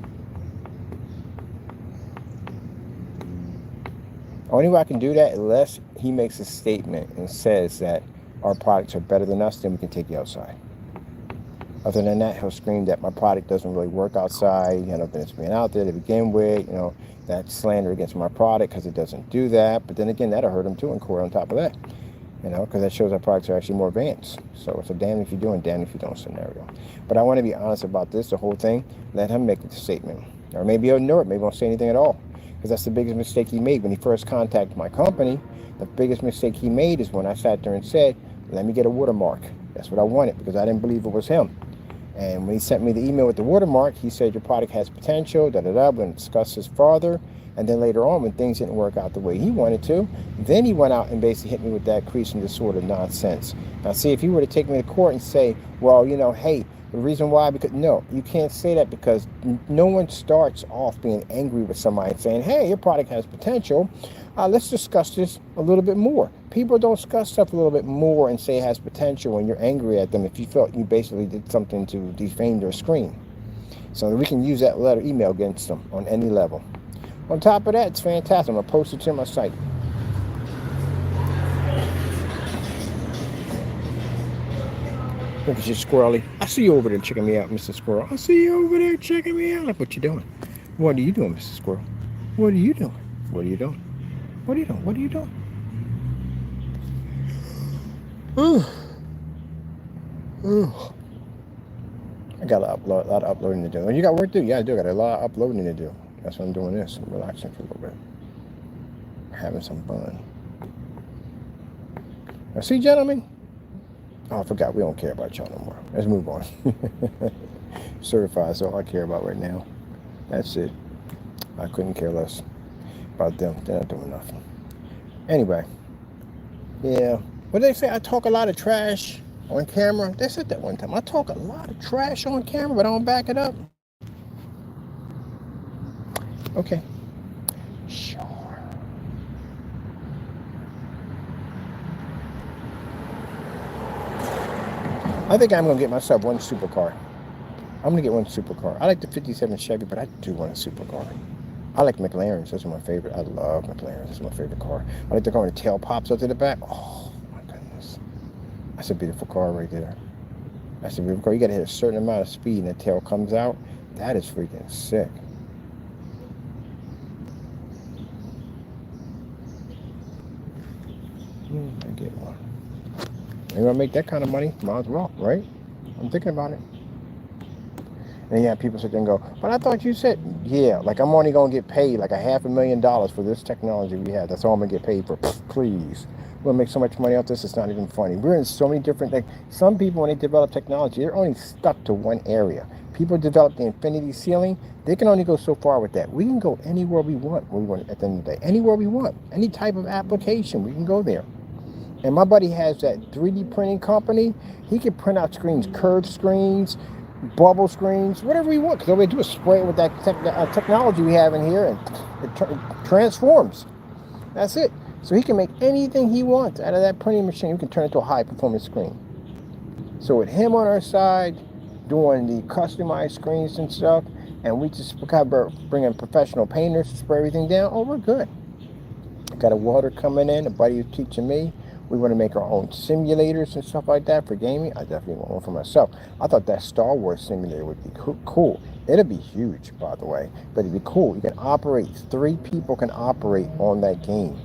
Only way I can do that unless he makes a statement and says that our products are better than us, then we can take you outside. Other than that, he'll scream that my product doesn't really work outside. You know, it's being out there to begin with. You know, that's slander against my product because it doesn't do that. But then again, that'll hurt him too in court on top of that. You know, because that shows our products are actually more advanced. So it's a damn if you do and damn if you don't scenario. But I want to be honest about this, the whole thing. Let him make the statement. Or maybe he'll ignore it. Maybe he won't say anything at all. Because that's the biggest mistake he made when he first contacted my company. The biggest mistake he made is when I sat there and said, let me get a watermark. That's what I wanted because I didn't believe it was him. And when he sent me the email with the watermark, he said your product has potential, we're going to discuss this further. And then later on, when things didn't work out the way he wanted to, then he went out and basically hit me with that crease and disorder nonsense. Now, see, if he were to take me to court and say, well, you know, hey, the reason why, because no, you can't say that because no one starts off being angry with somebody and saying, hey, your product has potential. Let's discuss this a little bit more. People don't discuss stuff a little bit more and say it has potential when you're angry at them if you felt you basically did something to defame their screen. So we can use that letter email against them on any level. On top of that, it's fantastic. I'm going to post it to my site. Look at you, Squirrely. I see you over there checking me out, Mr. Squirrel. I see you over there checking me out. Look what you doing. What are you doing, Mr. Squirrel? What are you doing? What are you doing? What are you doing? What are you doing? Ooh. Ooh. I got a lot of uploading to do. When you got work to do, yeah, I do. I got a lot of uploading to do. That's why I'm doing this. I'm relaxing for a little bit. Having some fun. Now, see, gentlemen? Oh, I forgot. We don't care about y'all no more. Let's move on. Certified is all I care about right now. That's it. I couldn't care less about them. They're not doing nothing. Anyway. Yeah. What did they say? I talk a lot of trash on camera. They said that one time. I talk a lot of trash on camera, but I don't back it up. Okay. Sure. I think I'm going to get myself one supercar. I'm going to get one supercar. I like the 57 Chevy, but I do want a supercar. I like McLarens. Those are my favorite. I love McLarens. That's my favorite car. I like the car when the tail pops up to the back. Oh, my goodness. That's a beautiful car right there. That's a beautiful car. You got to hit a certain amount of speed and the tail comes out. That is freaking sick. I get one. You're going to make that kind of money, might as well, right? I'm thinking about it. And yeah, people sit there and go, but I thought you said, yeah, like I'm only going to get paid like $500,000 for this technology we have. That's all I'm going to get paid for. Please. We'll make so much money off this, it's not even funny. We're in so many different things. Some people, when they develop technology, they're only stuck to one area. People develop the infinity ceiling. They can only go so far with that. We can go anywhere we want at the end of the day. Anywhere we want. Any type of application, we can go there. And my buddy has that 3D printing company. He can print out screens, curved screens, bubble screens, whatever we want. Because all we do is spray it with that technology we have in here, and it transforms. That's it. So he can make anything he wants out of that printing machine. We can turn it into a high-performance screen. So with him on our side, doing the customized screens and stuff, and we just bring in professional painters to spray everything down, oh, we're good. Got a welder coming in, a buddy who's teaching me. We want to make our own simulators and stuff like that for gaming. I definitely want one for myself. I thought that Star Wars simulator would be cool. It'll be huge, by the way, but it'd be cool. You can operate, 3 people can operate on that game.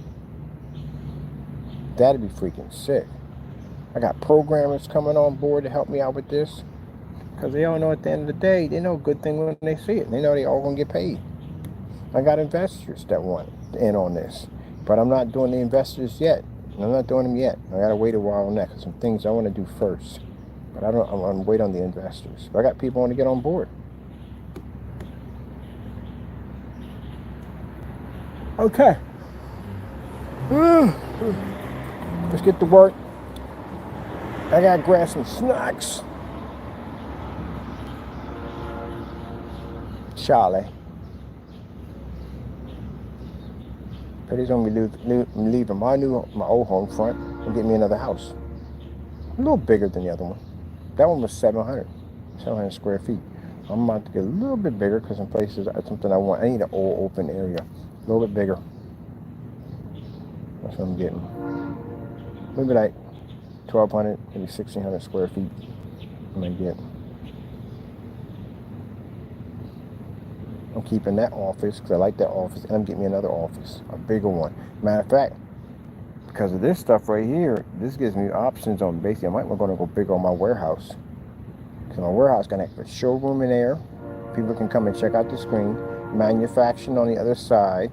That'd be freaking sick. I got programmers coming on board to help me out with this, because they all know at the end of the day, they know a good thing when they see it. They know they all gonna get paid. I got investors that want in on this, but I'm not doing the investors yet. I'm not doing them yet. I gotta wait a while on that because some things I want to do first. But I'm gonna wait on the investors. But I got people want to get on board. Okay. Let's get to work. I gotta grab some snacks. Charlie. Pretty soon leaving my old home front and get me another house. A little bigger than the other one. That one was 700 square feet. I'm about to get a little bit bigger because some places are something I want. I need an all open area. A little bit bigger. That's what I'm getting. Maybe like 1,200, maybe 1,600 square feet. I might get. I'm keeping that office because I like that office, and I'm getting me another office, a bigger one. Matter of fact, because of this stuff right here, this gives me options on basically. I might want to go bigger on my warehouse. Because my warehouse gonna have a showroom in there. People can come and check out the screen. Manufacturing on the other side,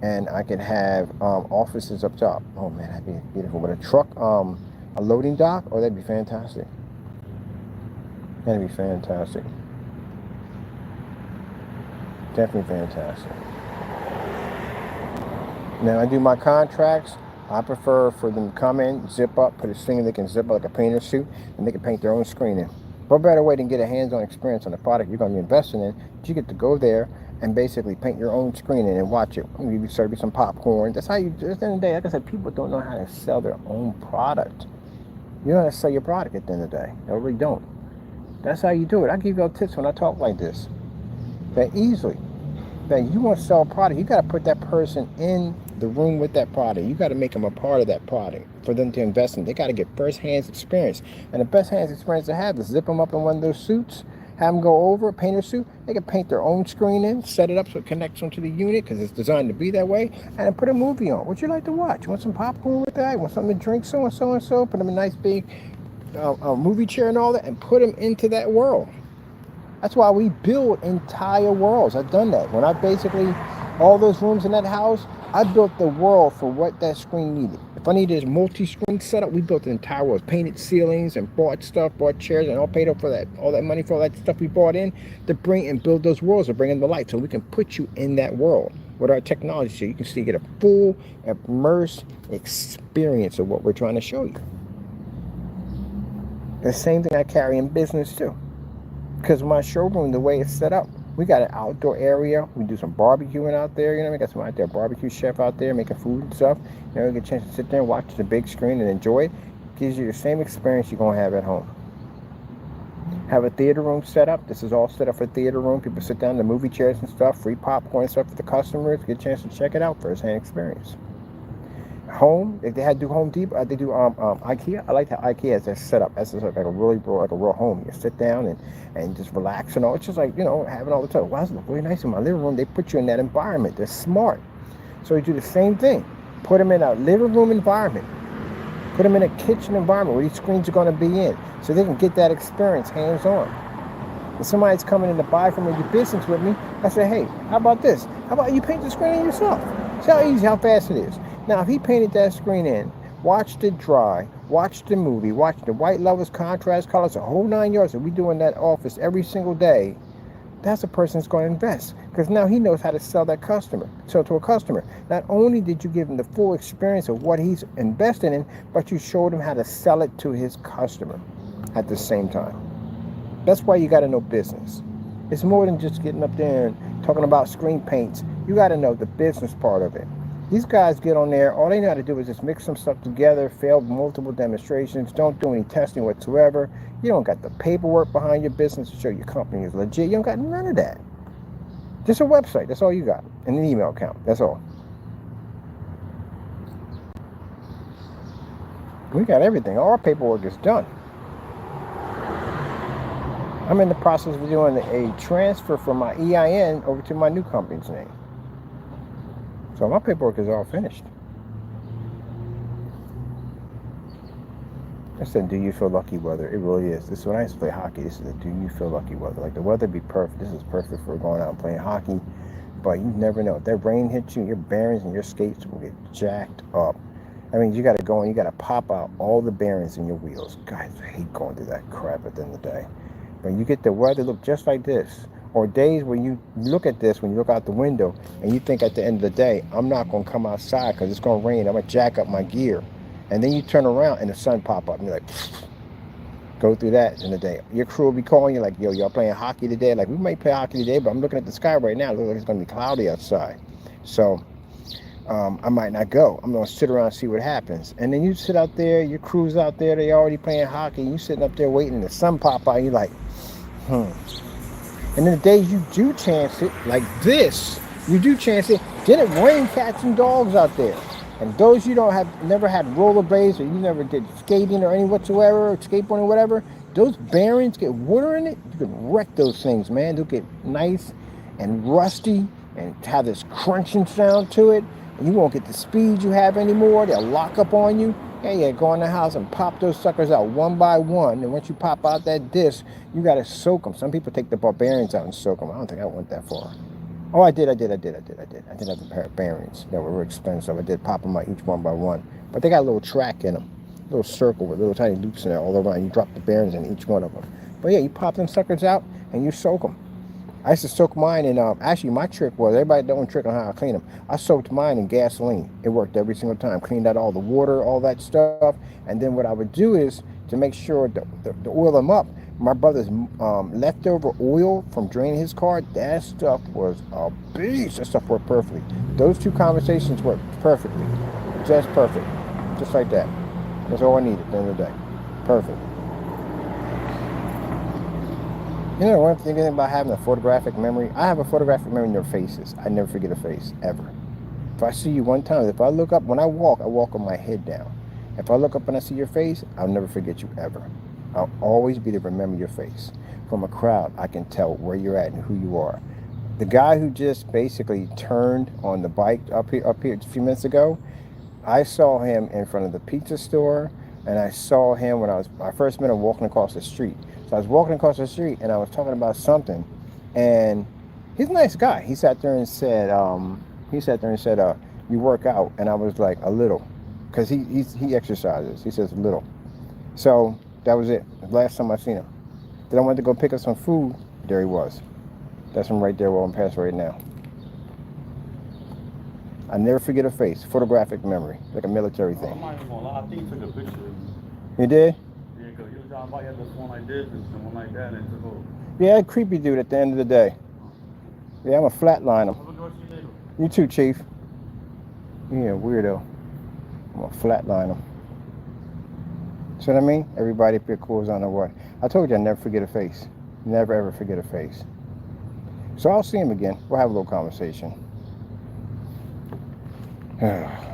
and I can have offices up top. Oh man, that'd be beautiful. With a truck, a loading dock. Oh, that'd be fantastic. That'd be fantastic. Definitely fantastic. Now I do my contracts. I prefer for them to come in, zip up, put a thing they can zip up like a painter suit, and they can paint their own screen in. What better way than get a hands-on experience on the product you're going to be investing in? You get to go there and basically paint your own screen in and watch it. Maybe serve you some popcorn. That's how you. At the end of the day, like I said, people don't know how to sell their own product. You know how to sell your product at the end of the day. They really don't. That's how you do it. I give you all tips when I talk like this. That easily. That you want to sell a product, you got to put that person in the room with that product. You got to make them a part of that product for them to invest in. They got to get first-hand experience. And the best-hand experience they have is zip them up in one of those suits, have them go over, paint a suit. They can paint their own screen in, set it up so it connects them to the unit because it's designed to be that way, and then put a movie on. What you like to watch? You want some popcorn with that? You want something to drink? So and so and so. Put them in a nice big movie chair and all that, and put them into that world. That's why we build entire worlds. I've done that. When I basically, all those rooms in that house, I built the world for what that screen needed. If I needed a multi-screen setup, we built the entire world. Painted ceilings and bought chairs, and all paid up for that, all that money for all that stuff we bought in to bring and build those worlds, to bring in the light, so we can put you in that world with our technology, so you can see, get a full, immersed experience of what we're trying to show you. The same thing I carry in business too. Because my showroom, the way it's set up, we got an outdoor area. We do some barbecuing out there. You know, we got some out there, barbecue chef out there making food and stuff. You know, you get a chance to sit there and watch the big screen and enjoy it. Gives you the same experience you're going to have at home. Have a theater room set up. This is all set up for theater room. People sit down in the movie chairs and stuff, free popcorn and stuff for the customers. Get a chance to check it out, first-hand experience. Home, if they had to do Home Depot, they do IKEA. I like how IKEA is set up as like a real home. You sit down and just relax and all. It's just like, you know, having all the time. Wow, this looks really nice in my living room. They put you in that environment. They're smart. So you do the same thing. Put them in a living room environment. Put them in a kitchen environment where these screens are going to be in, so they can get that experience hands-on. If somebody's coming in to buy from me, do business with me, I say, hey, how about this? How about you paint the screen in yourself? See how easy, how fast it is. Now, if he painted that screen in, watched it dry, watched the movie, watched the white levels, contrast colors, the whole 9 yards that we do in that office every single day, that's a person that's going to invest. Because now he knows how to sell that customer. So to a customer, not only did you give him the full experience of what he's investing in, but you showed him how to sell it to his customer at the same time. That's why you got to know business. It's more than just getting up there and talking about screen paints. You got to know the business part of it. These guys get on there, all they know how to do is just mix some stuff together, fail multiple demonstrations, don't do any testing whatsoever. You don't got the paperwork behind your business to show your company is legit. You don't got none of that. Just a website, that's all you got, and an email account, that's all. We got everything, all our paperwork is done. I'm in the process of doing a transfer from my EIN over to my new company's name. So my paperwork is all finished. I said, do you feel lucky weather? It really is. This is when I used to play hockey. This is a do you feel lucky weather. Like the weather be perfect. This is perfect for going out and playing hockey. But you never know. If that rain hits you, your bearings and your skates will get jacked up. I mean, you got to go and you got to pop out all the bearings in your wheels. Guys, I hate going through that crap at the end of the day. When you get the weather look just like this, or days when you look at this, when you look out the window, and you think at the end of the day, I'm not going to come outside because it's going to rain. I'm going to jack up my gear. And then you turn around and the sun pop up. And you're like, go through that in the day. Your crew will be calling you like, yo, y'all playing hockey today? Like, we might play hockey today, but I'm looking at the sky right now. It looks like it's going to be cloudy outside. So I might not go. I'm gonna sit around and see what happens. And then you sit out there, your crew's out there, they already playing hockey, you sitting up there waiting, the sun pop out, you're like, hmm. And then the days you do chance it, like this, you do chance it, then it rain cats and dogs out there. And those you don't have, never had rollerblades, or you never did skating or any whatsoever, or skateboarding or whatever, those bearings get water in it, you can wreck those things, man. They'll get nice and rusty and have this crunching sound to it. And you won't get the speed you have anymore. They'll lock up on you. Yeah, go in the house and pop those suckers out one by one. And once you pop out that disc, you got to soak them. Some people take the ball bearings out and soak them. I don't think I went that far. Oh, I did have a pair of bearings that were expensive. I did pop them out each one by one. But they got a little track in them, a little circle with little tiny loops in there all around. You drop the bearings in each one of them. But yeah, you pop them suckers out and you soak them. I used to soak mine in, actually my trick was, everybody don't trick on how I clean them. I soaked mine in gasoline. It worked every single time. Cleaned out all the water, all that stuff. And then what I would do is, to make sure to oil them up, my brother's leftover oil from draining his car, that stuff was a beast. That stuff worked perfectly. Those two conversations worked perfectly. Just perfect. Just like that. That's all I needed at the end of the day. Perfect. You know, one thing about having a photographic memory, I have a photographic memory in your faces. I never forget a face, ever. If I see you one time, if I look up, when I walk with my head down. If I look up and I see your face, I'll never forget you ever. I'll always be to remember your face. From a crowd, I can tell where you're at and who you are. The guy who just basically turned on the bike up here a few minutes ago, I saw him in front of the pizza store, and I saw him when I first met him walking across the street. So I was walking across the street and I was talking about something, and he's a nice guy. He sat there and said, you work out, and I was like, a little, because he exercises. He says a little. So that was it. The last time I seen him. Then I went to go pick up some food. There he was. That's him right there where I'm past right now. I never forget a face. Photographic memory, like a military thing. I'm not even gonna lie. I think he took a picture of me. You did? Yeah, because he was driving by. He had this one like this and one like that, and it took over. Yeah, creepy dude at the end of the day. Yeah, I'm a flatline him. You too, Chief. Yeah, weirdo. I'm a flatline him. See what I mean? Everybody up here cools on the what. I told you I never forget a face. Never ever forget a face. So I'll see him again. We'll have a little conversation.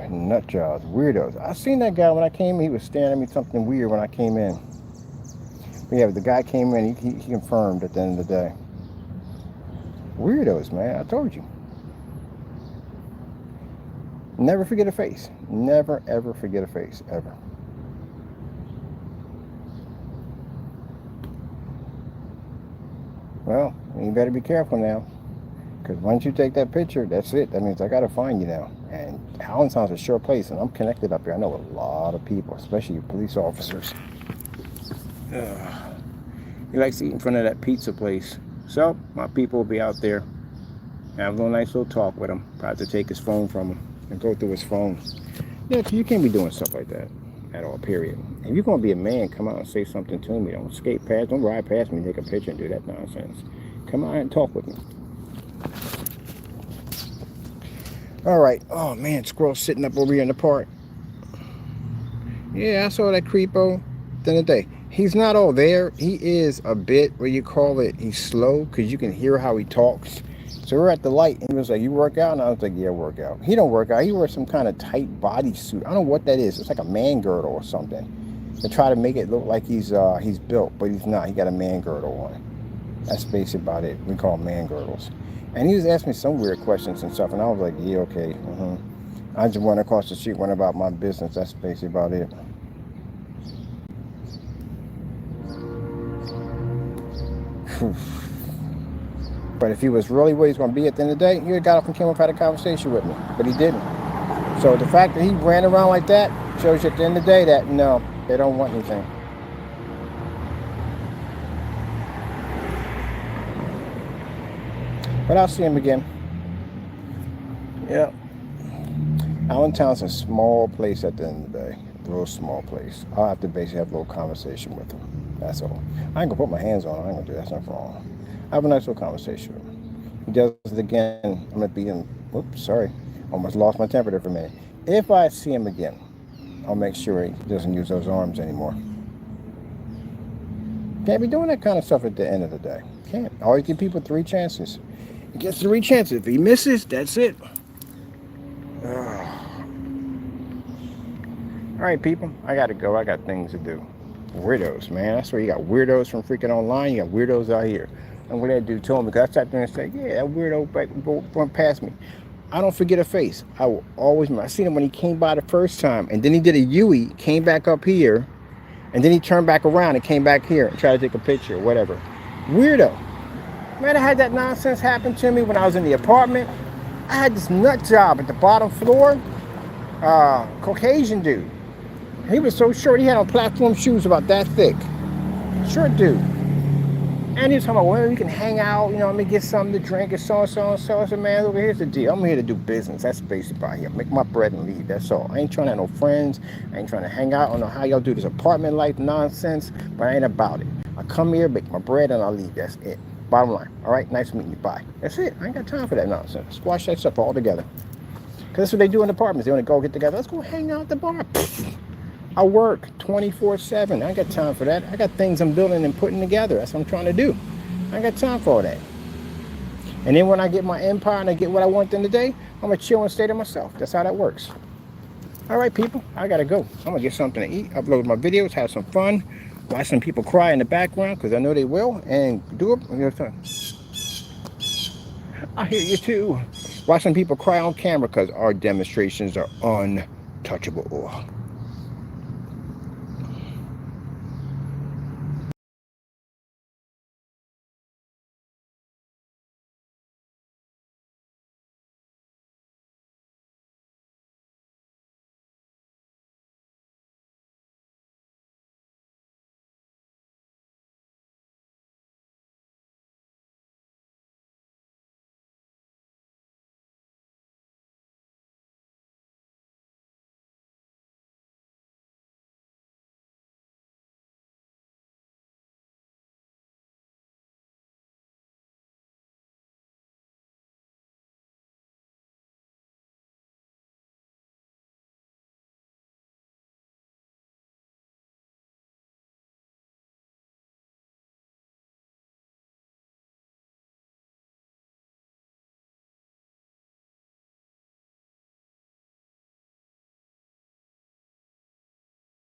Nut jobs, weirdos. I seen that guy when I came in. He was staring at me something weird when I came in. But yeah, the guy came in. He confirmed at the end of the day. Weirdos, man. I told you. Never forget a face. Never ever forget a face, ever. Well, you better be careful now, because once you take that picture, that's it. That means I got to find you now. And Allentown's a sure place, and I'm connected up here. I know a lot of people, especially police officers. He likes to eat in front of that pizza place. So my people will be out there. Have a little nice little talk with him. Probably have to take his phone from him and go through his phone. Yeah, you can't be doing stuff like that at all, period. If you're going to be a man, come out and say something to me. Don't skate past, don't ride past me, take a picture and do that nonsense. Come out and talk with me. All right. Oh, man, squirrel sitting up over here in the park. Yeah, I saw that creepo the other day. He's not all there. He is a bit, what you call it, he's slow, because you can hear how he talks. So we're at the light, and he was like, you work out? And I was like, yeah, work out. He don't work out. He wears some kind of tight bodysuit. I don't know what that is. It's like a man girdle or something. They try to make it look like he's built, but he's not. He got a man girdle on. That's basically about it. We call them man girdles. And he was asking me some weird questions and stuff, and I was like, yeah, okay. I just went across the street, went about my business. That's basically about it. But if he was really where he's going to be at the end of the day, he would have got up and came up and had a conversation with me. But he didn't. So the fact that he ran around like that shows you at the end of the day that, no, they don't want anything. But I'll see him again. Yeah. Allentown's a small place at the end of the day. A real small place. I'll have to basically have a little conversation with him. That's all. I ain't going to put my hands on him. I ain't going to do that. That's not wrong. I have a nice little conversation with him. He does it again, I'm going to be in, whoops, sorry. Almost lost my temper there for a minute. If I see him again, I'll make sure he doesn't use those arms anymore. Can't be doing that kind of stuff at the end of the day. Can't. Always give people 3 chances. He gets 3 chances. If he misses, that's it. Ugh. All right, people. I got to go. I got things to do. Weirdos, man. That's where you got weirdos from freaking online. You got weirdos out here. And what that dude told me, because I sat there and said, yeah, that weirdo went past me. I don't forget a face. I will always remember. I seen him when he came by the first time, and then he did a U-E, came back up here, and then he turned back around and came back here and tried to take a picture or whatever. Weirdo. Man, I had that nonsense happen to me when I was in the apartment. I had this nut job at the bottom floor. Caucasian dude. He was so short, he had on platform shoes about that thick. Short dude. And he was talking about, well, you can hang out, you know, let me get something to drink and so and so and so. I said, man, look, here's the deal. I'm here to do business. That's basically about here. Make my bread and leave. That's all. I ain't trying to have no friends. I ain't trying to hang out. I don't know how y'all do this apartment life nonsense, but I ain't about it. I come here, make my bread, and I'll leave. That's it. Bottom line. All right, nice meeting you. Bye. That's it. I ain't got time for that nonsense. Squash that stuff all together. Because that's what they do in apartments. They want to go get together. Let's go hang out at the bar. I work 24/7. I ain't got time for that. I got things I'm building and putting together. That's what I'm trying to do. I ain't got time for all that. And then when I get my empire and I get what I want in the day, I'm going to chill and stay to myself. That's how that works. All right, people. I got to go. I'm going to get something to eat, upload my videos, have some fun, watch some people cry in the background because I know they will, and do it. I hear you too. Watch some people cry on camera because our demonstrations are untouchable.